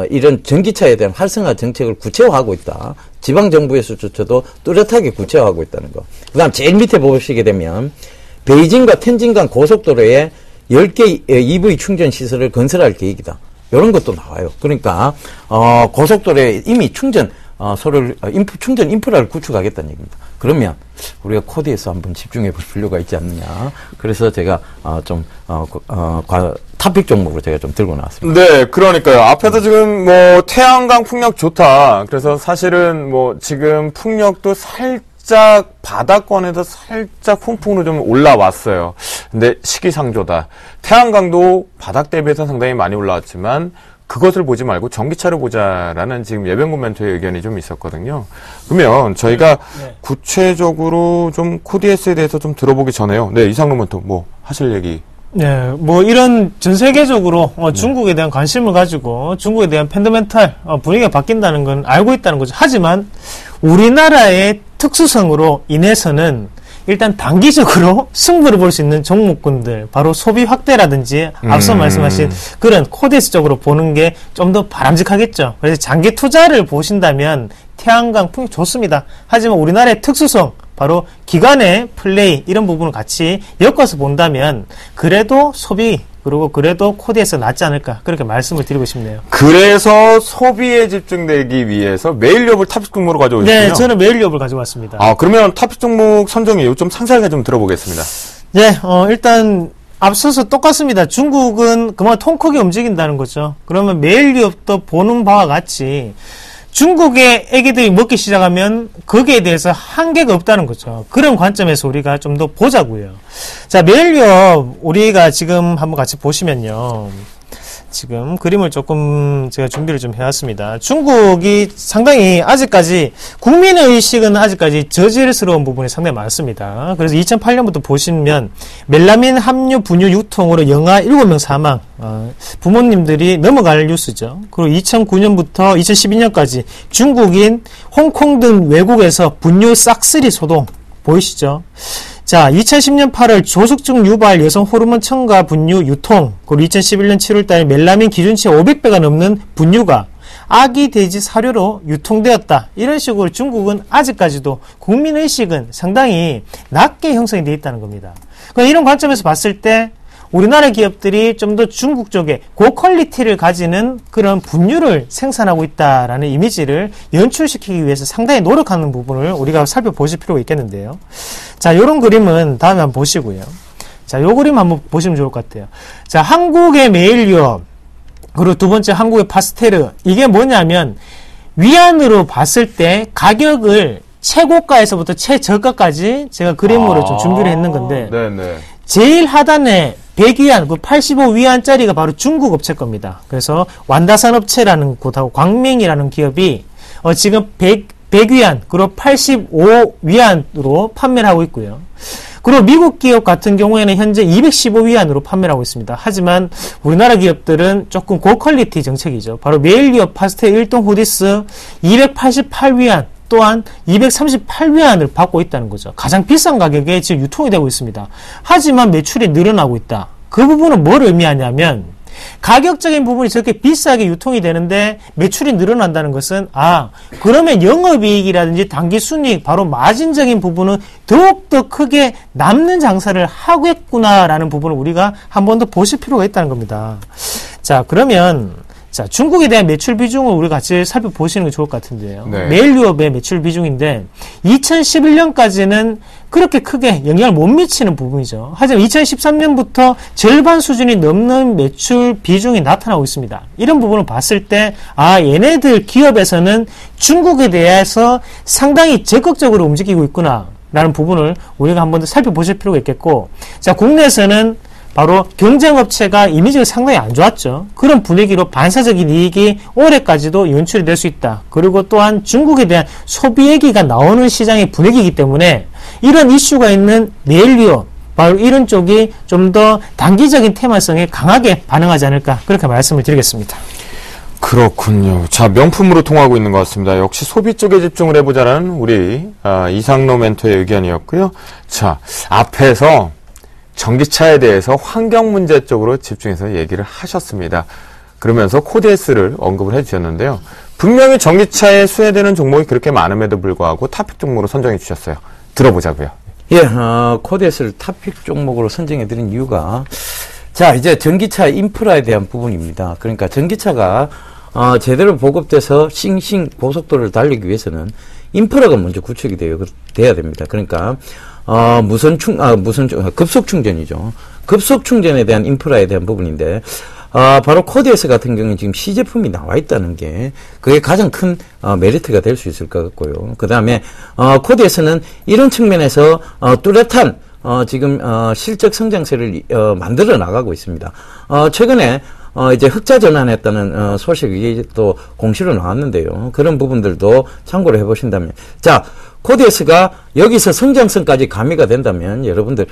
이런 전기차에 대한 활성화 정책을 구체화하고 있다. 지방정부에서조차도 뚜렷하게 구체화하고 있다는 거. 그 다음 제일 밑에 보시게 되면 베이징과 텐진 간 고속도로에 10개 EV 충전 시설을 건설할 계획이다. 이런 것도 나와요. 그러니까 고속도로에 이미 충전 충전 인프라를 구축하겠다는 얘기입니다. 그러면 우리가 코디에서 한번 집중해 볼 필요가 있지 않느냐. 그래서 제가 토픽 종목으로 제가 좀 들고 나왔습니다. 네, 그러니까요. 앞에서 지금 뭐 태양광 풍력 좋다. 그래서 사실은 뭐 지금 풍력도 살짝 바닥권에서 살짝 훈풍으로 좀 올라왔어요. 근데 시기상조다. 태양광도 바닥 대비해서 상당히 많이 올라왔지만 그것을 보지 말고 전기차를 보자라는 지금 예변 멘토의 의견이 좀 있었거든요. 그러면 저희가 구체적으로 좀 코디에스에 대해서 좀 들어보기 전에요. 네, 이상로 멘토 뭐 하실 얘기? 네, 뭐 이런 전 세계적으로 중국에 대한 관심을 가지고 중국에 대한 펀더멘탈 분위기가 바뀐다는 건 알고 있다는 거죠. 하지만 우리나라의 특수성으로 인해서는 일단 단기적으로 승부를 볼 수 있는 종목군들, 바로 소비 확대라든지 앞서 말씀하신 그런 코디에스 쪽으로 보는 게 좀 더 바람직하겠죠. 그래서 장기 투자를 보신다면 태양광 풍력 좋습니다. 하지만 우리나라의 특수성, 바로 기관의 플레이 이런 부분을 같이 엮어서 본다면 그래도 소비 그리고 그래도 코디에서 낫지 않을까 그렇게 말씀을 드리고 싶네요. 그래서 소비에 집중되기 위해서 매일렵을 탑픽 종목으로 가져오셨군요. 네, 저는 매일렵을 가져왔습니다. 그러면 탑픽 종목 선정이에요. 좀 상세하게 좀 들어보겠습니다. 네, 일단 앞서서 똑같습니다. 중국은 그만 통 크게 움직인다는 거죠. 그러면 매일렵도 보는 바와 같이 중국의 애기들이 먹기 시작하면 거기에 대해서 한계가 없다는 거죠. 그런 관점에서 우리가 좀 더 보자고요. 자, 매일렵 우리가 지금 한번 같이 보시면요. 지금 그림을 조금 제가 준비를 좀 해왔습니다. 중국이 상당히 아직까지 국민의식은 아직까지 저질스러운 부분이 상당히 많습니다. 그래서 2008년부터 보시면 멜라민 함유 분유 유통으로 영아 7명 사망, 부모님들이 넘어갈 뉴스죠. 그리고 2009년부터 2012년까지 중국인 홍콩 등 외국에서 분유 싹쓸이 소동 보이시죠? 자, 2010년 8월 조숙증 유발 여성 호르몬 첨가 분유 유통, 그리고 2011년 7월달 멜라민 기준치 500배가 넘는 분유가 아기 돼지 사료로 유통되었다. 이런 식으로 중국은 아직까지도 국민의식은 상당히 낮게 형성이 되어 있다는 겁니다. 그러니까 이런 관점에서 봤을 때 우리나라 기업들이 좀 더 중국 쪽에 고퀄리티를 가지는 그런 분유를 생산하고 있다라는 이미지를 연출시키기 위해서 상당히 노력하는 부분을 우리가 살펴보실 필요가 있겠는데요. 자, 요런 그림은 다음에 한번 보시고요. 자, 요 그림 한번 보시면 좋을 것 같아요. 자, 한국의 메일 유업, 그리고 두 번째 한국의 파스테르. 이게 뭐냐면 위안으로 봤을 때 가격을 최고가에서부터 최저가까지 제가 그림으로 좀 준비를 했는 건데 네네. 제일 하단에 100위안, 85위안짜리가 바로 중국 업체 겁니다. 그래서 완다산업체라는 곳하고 광명이라는 기업이 지금 100위안, 그리고 85위안으로 판매를 하고 있고요. 그리고 미국 기업 같은 경우에는 현재 215위안으로 판매를 하고 있습니다. 하지만 우리나라 기업들은 조금 고퀄리티 정책이죠. 바로 메일유업 파스텔 1동 후디스 288위안, 또한 238위안을 받고 있다는 거죠. 가장 비싼 가격에 지금 유통이 되고 있습니다. 하지만 매출이 늘어나고 있다. 그 부분은 뭘 의미하냐면 가격적인 부분이 저렇게 비싸게 유통이 되는데 매출이 늘어난다는 것은 그러면 영업이익이라든지 당기순이익, 바로 마진적인 부분은 더욱더 크게 남는 장사를 하겠구나라는 부분을 우리가 한 번 더 보실 필요가 있다는 겁니다. 자, 그러면 중국에 대한 매출 비중을 우리 같이 살펴보시는 게 좋을 것 같은데요. 네. 메일유업의 매출 비중인데 2011년까지는 그렇게 크게 영향을 못 미치는 부분이죠. 하지만 2013년부터 절반 수준이 넘는 매출 비중이 나타나고 있습니다. 이런 부분을 봤을 때 얘네들 기업에서는 중국에 대해서 상당히 적극적으로 움직이고 있구나 라는 부분을 우리가 한 번 더 살펴보실 필요가 있겠고, 자, 국내에서는 바로 경쟁업체가 이미지가 상당히 안 좋았죠. 그런 분위기로 반사적인 이익이 올해까지도 연출이 될 수 있다. 그리고 또한 중국에 대한 소비 얘기가 나오는 시장의 분위기이기 때문에 이런 이슈가 있는 메일유업, 바로 이런 쪽이 좀 더 단기적인 테마성에 강하게 반응하지 않을까, 그렇게 말씀을 드리겠습니다. 그렇군요. 자, 명품으로 통하고 있는 것 같습니다. 역시 소비 쪽에 집중을 해보자는 우리 이상로 멘토의 의견이었고요. 자, 앞에서 전기차에 대해서 환경 문제 쪽으로 집중해서 얘기를 하셨습니다. 그러면서 코디에스를 언급을 해주셨는데요. 분명히 전기차에 수혜되는 종목이 그렇게 많음에도 불구하고 탑픽 종목으로 선정해 주셨어요. 들어보자고요. 예, 코디에스를 탑픽 종목으로 선정해드린 이유가, 자, 이제 전기차 인프라에 대한 부분입니다. 그러니까 전기차가 제대로 보급돼서 싱싱 고속도로를 달리기 위해서는 인프라가 먼저 구축이 돼야 됩니다. 그러니까 급속 충전이죠. 급속 충전에 대한 인프라에 대한 부분인데, 바로 코디에스 같은 경우는 지금 시제품이 나와 있다는 게, 그게 가장 큰, 메리트가 될 수 있을 것 같고요. 그 다음에, 코디에스는 이런 측면에서, 뚜렷한, 지금, 실적 성장세를, 만들어 나가고 있습니다. 최근에, 이제 흑자 전환했다는, 소식이 또 공시로 나왔는데요. 그런 부분들도 참고를 해보신다면. 자, 코디에스가 여기서 성장성까지 가미가 된다면 여러분들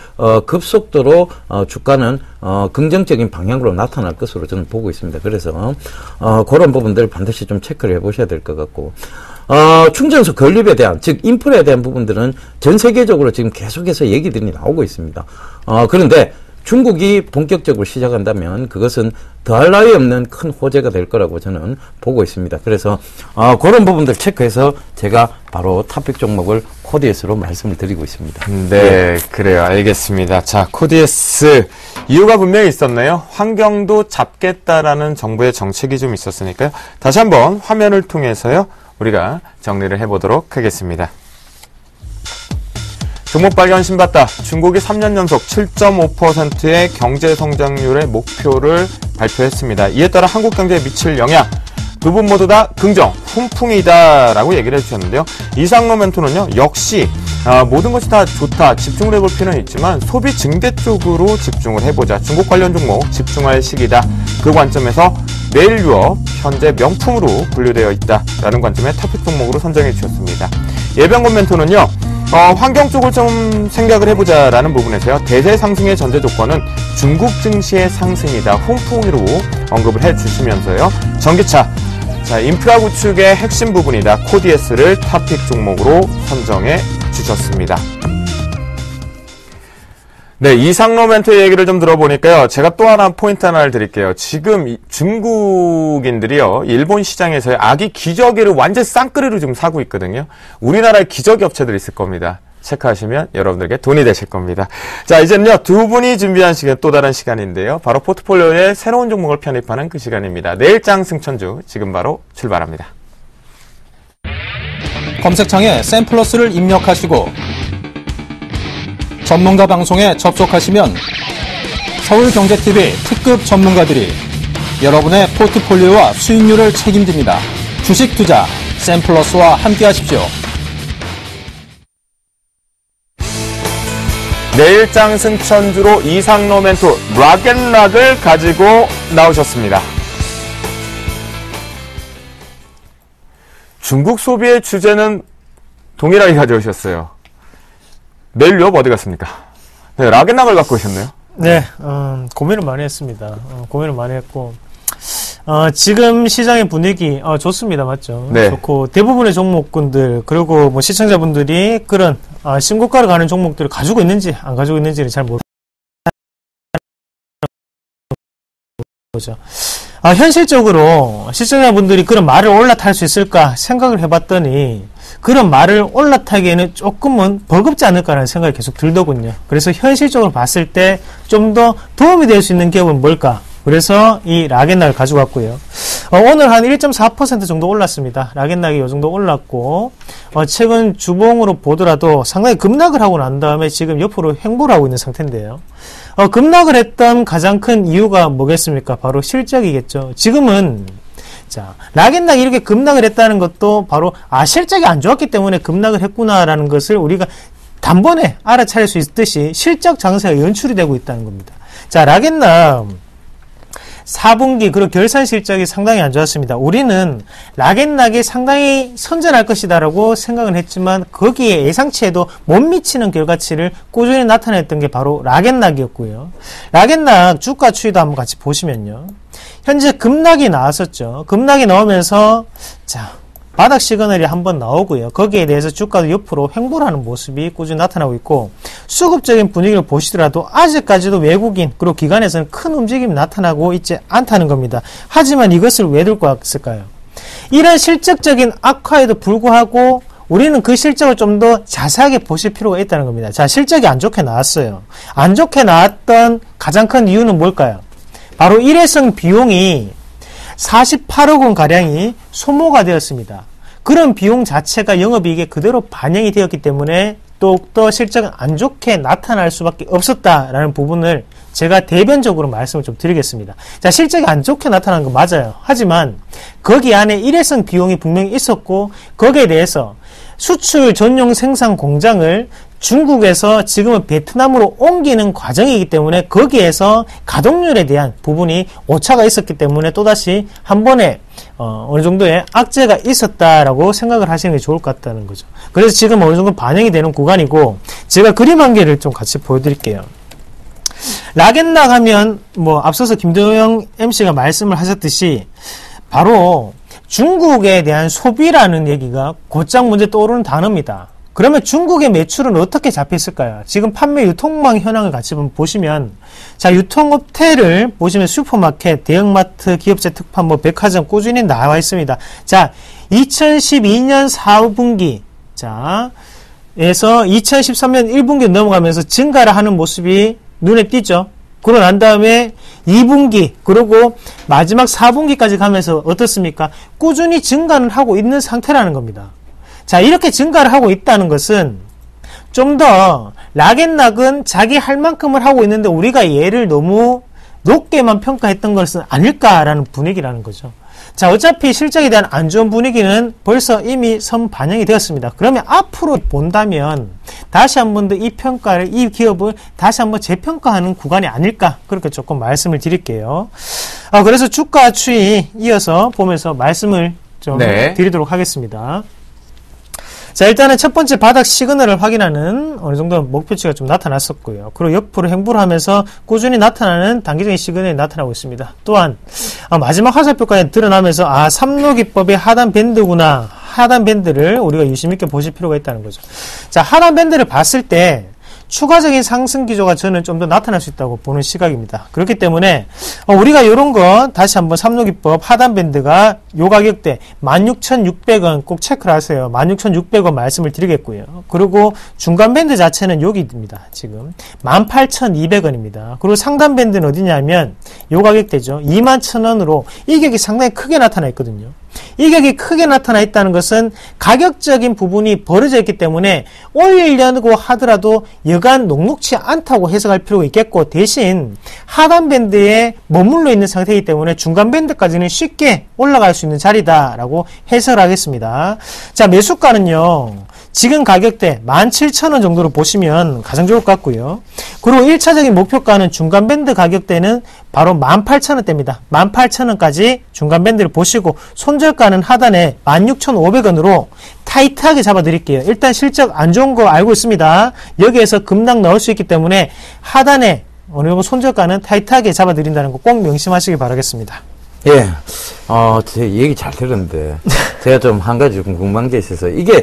급속도로 주가는 긍정적인 방향으로 나타날 것으로 저는 보고 있습니다. 그래서 그런 부분들 반드시 좀 체크를 해보셔야 될 것 같고, 충전소 건립에 대한, 즉 인프라에 대한 부분들은 전 세계적으로 지금 계속해서 얘기들이 나오고 있습니다. 그런데 중국이 본격적으로 시작한다면 그것은 더할 나위 없는 큰 호재가 될 거라고 저는 보고 있습니다. 그래서 그런 부분들 체크해서 제가 바로 탑픽 종목을 코디에스로 말씀을 드리고 있습니다. 네, 그래요. 알겠습니다. 자, 코디에스 이유가 분명히 있었네요. 환경도 잡겠다라는 정부의 정책이 좀 있었으니까요. 다시 한번 화면을 통해서요, 우리가 정리를 해보도록 하겠습니다. 종목 발견 신봤다. 중국이 3년 연속 7.5%의 경제 성장률의 목표를 발표했습니다. 이에 따라 한국 경제에 미칠 영향, 두 분 모두 다 긍정, 훈풍이다라고 얘기를 해주셨는데요. 이상로 멘토는요, 역시 모든 것이 다 좋다, 집중을 해볼 필요는 있지만 소비 증대 쪽으로 집중을 해보자. 중국 관련 종목 집중할 시기다. 그 관점에서 메일유업 현재 명품으로 분류되어 있다라는 관점의 탑픽 종목으로 선정해 주셨습니다. 예병건 멘토는요, 환경 쪽을 좀 생각을 해보자라는 부분에서요, 대세 상승의 전제 조건은 중국 증시의 상승이다, 훈풍으로 언급을 해주시면서요, 전기차, 자, 인프라 구축의 핵심 부분이다, 코디에스를 탑픽 종목으로 선정해 주셨습니다. 네, 이상로 멘토의 얘기를 좀 들어보니까요. 제가 또 하나 포인트 하나를 드릴게요. 지금 중국인들이요. 일본 시장에서의 아기 기저귀를 완전 쌍끌이로 지금 사고 있거든요. 우리나라에 기저귀 업체들이 있을 겁니다. 체크하시면 여러분들에게 돈이 되실 겁니다. 자, 이제는요. 두 분이 준비한 시간 또 다른 시간인데요. 바로 포트폴리오에 새로운 종목을 편입하는 그 시간입니다. 내일장 승천주 지금 바로 출발합니다. 검색창에 샘플러스를 입력하시고 전문가 방송에 접속하시면 서울경제TV 특급 전문가들이 여러분의 포트폴리오와 수익률을 책임집니다. 주식 투자 샘플러스와 함께 하십시오. 내일장 승천주로 이상로 멘토 락앤락을 가지고 나오셨습니다. 중국 소비의 주제는 동일하게 가져오셨어요. 내일요 어디 갔습니까? 네, 락앤락을 갖고 오셨네요. 네, 고민을 많이 했습니다. 고민을 많이 했고, 지금 시장의 분위기, 좋습니다. 맞죠? 네. 좋고, 대부분의 종목군들, 그리고 뭐 시청자분들이 그런, 신고가를 가는 종목들을 가지고 있는지, 안 가지고 있는지를 잘 모르죠. 현실적으로 시청자분들이 그런 말을 올라탈 수 있을까 생각을 해봤더니, 그런 말을 올라타기에는 조금은 버겁지 않을까라는 생각이 계속 들더군요. 그래서 현실적으로 봤을 때 좀 더 도움이 될 수 있는 기업은 뭘까? 그래서 이 락앤락을 가지고 왔고요. 오늘 한 1.4% 정도 올랐습니다. 락앤락이 이 정도 올랐고, 최근 주봉으로 보더라도 상당히 급락을 하고 난 다음에 지금 옆으로 횡보를 하고 있는 상태인데요. 급락을 했던 가장 큰 이유가 뭐겠습니까? 바로 실적이겠죠. 지금은 자, 락앤락이 이렇게 급락을 했다는 것도 바로 실적이 안 좋았기 때문에 급락을 했구나라는 것을 우리가 단번에 알아차릴 수 있듯이 실적 장세가 연출이 되고 있다는 겁니다. 자, 락앤락 4분기 그리고 결산 실적이 상당히 안 좋았습니다. 우리는 락앤락이 상당히 선전할 것이다라고 생각은 했지만 거기에 예상치에도 못 미치는 결과치를 꾸준히 나타냈던 게 바로 락앤락이었고요. 락앤락 주가 추이도 한번 같이 보시면요. 현재 급락이 나왔었죠. 급락이 나오면서 자, 바닥 시그널이 한번 나오고요. 거기에 대해서 주가도 옆으로 횡보를 하는 모습이 꾸준히 나타나고 있고, 수급적인 분위기를 보시더라도 아직까지도 외국인 그리고 기관에서는 큰 움직임이 나타나고 있지 않다는 겁니다. 하지만 이것을 왜 들고 왔을까요? 이런 실적적인 악화에도 불구하고 우리는 그 실적을 좀 더 자세하게 보실 필요가 있다는 겁니다. 자, 실적이 안 좋게 나왔어요. 안 좋게 나왔던 가장 큰 이유는 뭘까요? 바로 일회성 비용이 48억 원 가량이 소모가 되었습니다. 그런 비용 자체가 영업이익에 그대로 반영이 되었기 때문에 또 실적은 안 좋게 나타날 수밖에 없었다라는 부분을 제가 대변적으로 말씀을 좀 드리겠습니다. 자, 실적이 안 좋게 나타난 거 맞아요. 하지만 거기 안에 일회성 비용이 분명히 있었고 거기에 대해서 수출 전용 생산 공장을 중국에서 지금은 베트남으로 옮기는 과정이기 때문에 거기에서 가동률에 대한 부분이 오차가 있었기 때문에 또다시 한 번에 어느 정도의 악재가 있었다라고 생각을 하시는 게 좋을 것 같다는 거죠. 그래서 지금 어느 정도 반영이 되는 구간이고, 제가 그림 한 개를 좀 같이 보여드릴게요. 락앤락 하면 뭐 앞서서 김도영 MC가 말씀을 하셨듯이 바로 중국에 대한 소비라는 얘기가 곧장 먼저 떠오르는 단어입니다. 그러면 중국의 매출은 어떻게 잡혔을까요? 지금 판매 유통망 현황을 같이 보시면, 자, 유통업태를 보시면 슈퍼마켓, 대형마트, 기업체 특판, 백화점 꾸준히 나와 있습니다. 자, 2012년 4분기, 자, 에서 2013년 1분기 넘어가면서 증가를 하는 모습이 눈에 띄죠? 그러고 난 다음에 2분기, 그리고 마지막 4분기까지 가면서 어떻습니까? 꾸준히 증가를 하고 있는 상태라는 겁니다. 자, 이렇게 증가를 하고 있다는 것은 좀 더 락앤락은 자기 할 만큼을 하고 있는데 우리가 얘를 너무 높게만 평가했던 것은 아닐까라는 분위기라는 거죠. 자, 어차피 실적에 대한 안 좋은 분위기는 벌써 이미 선반영이 되었습니다. 그러면 앞으로 본다면 다시 한 번 더 이 평가를, 이 기업을 다시 한번 재평가하는 구간이 아닐까, 그렇게 조금 말씀을 드릴게요. 그래서 주가 추이 이어서 보면서 말씀을 좀 드리도록 하겠습니다. 자, 일단은 첫 번째 바닥 시그널을 확인하는 어느 정도 목표치가 좀 나타났었고요. 그리고 옆으로 횡보를 하면서 꾸준히 나타나는 단기적인 시그널이 나타나고 있습니다. 또한 마지막 화살표까지 드러나면서 삼로기법의 하단 밴드구나, 하단 밴드를 우리가 유심 있게 보실 필요가 있다는 거죠. 자, 하단 밴드를 봤을 때 추가적인 상승 기조가 저는 좀 더 나타날 수 있다고 보는 시각입니다. 그렇기 때문에 우리가 이런 거 다시 한번 삼록이법 하단 밴드가 요 가격대 16,600원 꼭 체크를 하세요. 16,600원 말씀을 드리겠고요. 그리고 중간 밴드 자체는 여기입니다. 지금 18,200원입니다. 그리고 상단 밴드는 어디냐면 요 가격대죠. 21,000원으로 이격이 상당히 크게 나타나 있거든요. 이격이 크게 나타나 있다는 것은 가격적인 부분이 벌어져 있기 때문에 올리려고 하더라도 여간 녹록치 않다고 해석할 필요가 있겠고, 대신 하단 밴드에 머물러 있는 상태이기 때문에 중간 밴드까지는 쉽게 올라갈 수 있는 자리다라고 해석을 하겠습니다. 자, 매수가는요, 지금 가격대 17,000원 정도로 보시면 가장 좋을 것 같고요. 그리고 1차적인 목표가는 중간 밴드 가격대는 바로 18,000원대입니다. 18,000원까지 중간 밴드를 보시고 손절가는 하단에 16,500원으로 타이트하게 잡아드릴게요. 일단 실적 안 좋은 거 알고 있습니다. 여기에서 급락 넣을 수 있기 때문에 하단에 어느 정도 손절가는 타이트하게 잡아드린다는 거 꼭 명심하시기 바라겠습니다. 예, 제 얘기 잘 들었는데, 제가 좀 한 가지 궁금한 게 있어서, 이게,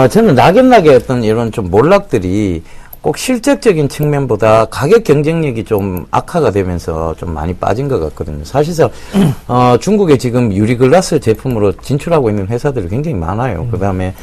저는 낙연낙의 어떤 이런 좀 몰락들이 꼭 실적적인 측면보다 가격 경쟁력이 좀 악화가 되면서 좀 많이 빠진 것 같거든요. 사실상, 중국에 지금 유리글라스 제품으로 진출하고 있는 회사들이 굉장히 많아요. 그 다음에,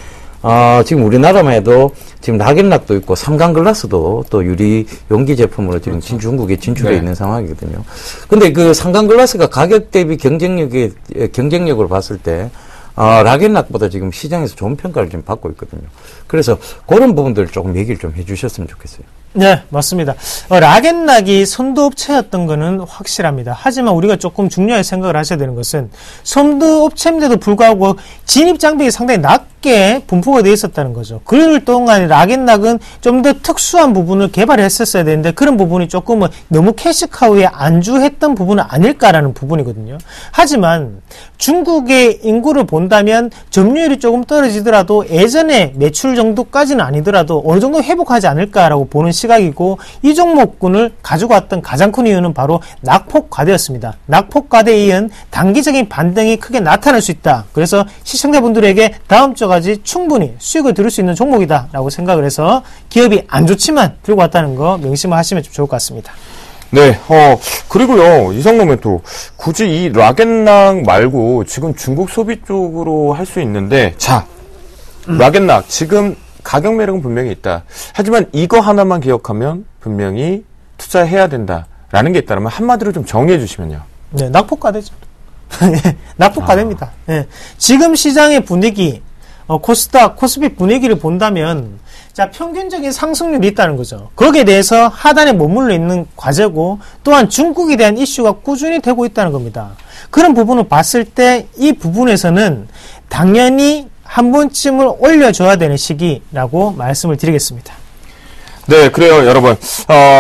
지금 우리나라만 해도 지금 낙연락도 있고 삼강글라스도 또 유리 용기 제품으로 지금 중국에 진출해 있는 상황이거든요. 근데 그 삼강글라스가 가격 대비 경쟁력으로 봤을 때 락앤락보다 지금 시장에서 좋은 평가를 지금 받고 있거든요. 그래서 그런 부분들을 조금 얘기를 좀 해주셨으면 좋겠어요. 네, 맞습니다. 락앤락이 선두업체였던 거는 확실합니다. 하지만 우리가 조금 중요하게 생각을 하셔야 되는 것은 선두업체인데도 불구하고 진입장벽이 상당히 낮게 분포가 되어 있었다는 거죠. 그럴 동안 락앤락은 좀 더 특수한 부분을 개발했었어야 되는데 그런 부분이 조금은 너무 캐시카우에 안주했던 부분은 아닐까라는 부분이거든요. 하지만 중국의 인구를 본다면 점유율이 조금 떨어지더라도 예전에 매출 정도까지는 아니더라도 어느 정도 회복하지 않을까라고 보는 시각이고, 이 종목군을 가지고 왔던 가장 큰 이유는 바로 낙폭과대였습니다. 낙폭과대에 의한 단기적인 반등이 크게 나타날 수 있다. 그래서 시청자분들에게 다음 주까지 충분히 수익을 들을 수 있는 종목이다라고 생각을 해서 기업이 안 좋지만 들고 왔다는 거 명심하시면 좀 좋을 것 같습니다. 네, 그리고요, 이상로멘토, 굳이 이 락앤락 말고 지금 중국 소비 쪽으로 할 수 있는데, 자, 락앤락, 지금 가격 매력은 분명히 있다. 하지만 이거 하나만 기억하면 분명히 투자해야 된다라는 게 있다면 한마디로 좀 정리해 주시면요. 네, 낙폭과대죠. 낙폭과대입니다. 네. 지금 시장의 분위기, 코스닥, 코스피 분위기를 본다면, 자, 평균적인 상승률이 있다는 거죠. 거기에 대해서 하단에 머물러 있는 과제고, 또한 중국에 대한 이슈가 꾸준히 되고 있다는 겁니다. 그런 부분을 봤을 때 이 부분에서는 당연히 한 번쯤을 올려줘야 되는 시기라고 말씀을 드리겠습니다. 네, 그래요, 여러분.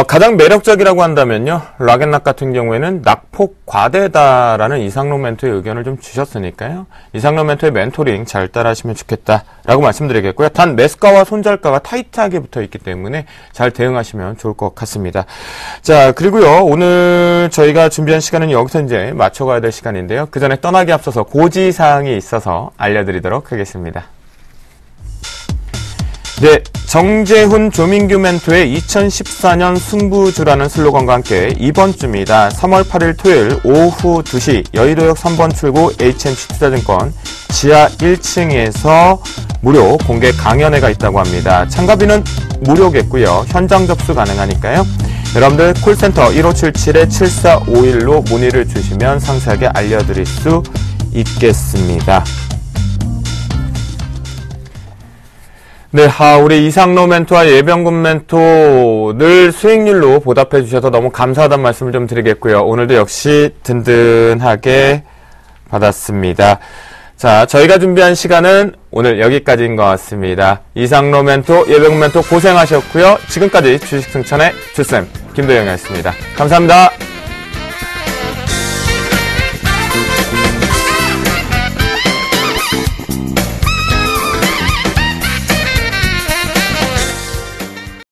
가장 매력적이라고 한다면요, 락앤락 같은 경우에는 낙폭 과대다라는 이상로 멘토의 의견을 좀 주셨으니까요. 이상로 멘토의 멘토링 잘 따라하시면 좋겠다라고 말씀드리겠고요. 단 매수가와 손절가가 타이트하게 붙어 있기 때문에 잘 대응하시면 좋을 것 같습니다. 자, 그리고요, 오늘 저희가 준비한 시간은 여기서 이제 맞춰가야 될 시간인데요. 그 전에 떠나기 앞서서 고지사항이 있어서 알려드리도록 하겠습니다. 네, 정재훈 조민규 멘토의 2014년 승부주라는 슬로건과 함께 이번 주입니다. 3월 8일 토요일 오후 2시 여의도역 3번 출구 H&G 투자증권 지하 1층에서 무료 공개 강연회가 있다고 합니다. 참가비는 무료겠고요. 현장 접수 가능하니까요. 여러분들 콜센터 1577-7451로 문의를 주시면 상세하게 알려드릴 수 있겠습니다. 네, 우리 이상로 멘토와 예병군 멘토 늘 수익률로 보답해 주셔서 너무 감사하다는 말씀을 좀 드리겠고요. 오늘도 역시 든든하게 받았습니다. 자, 저희가 준비한 시간은 오늘 여기까지인 것 같습니다. 이상로 멘토, 예병군 멘토 고생하셨고요. 지금까지 주식승천의 주쌤 김도영이었습니다. 감사합니다.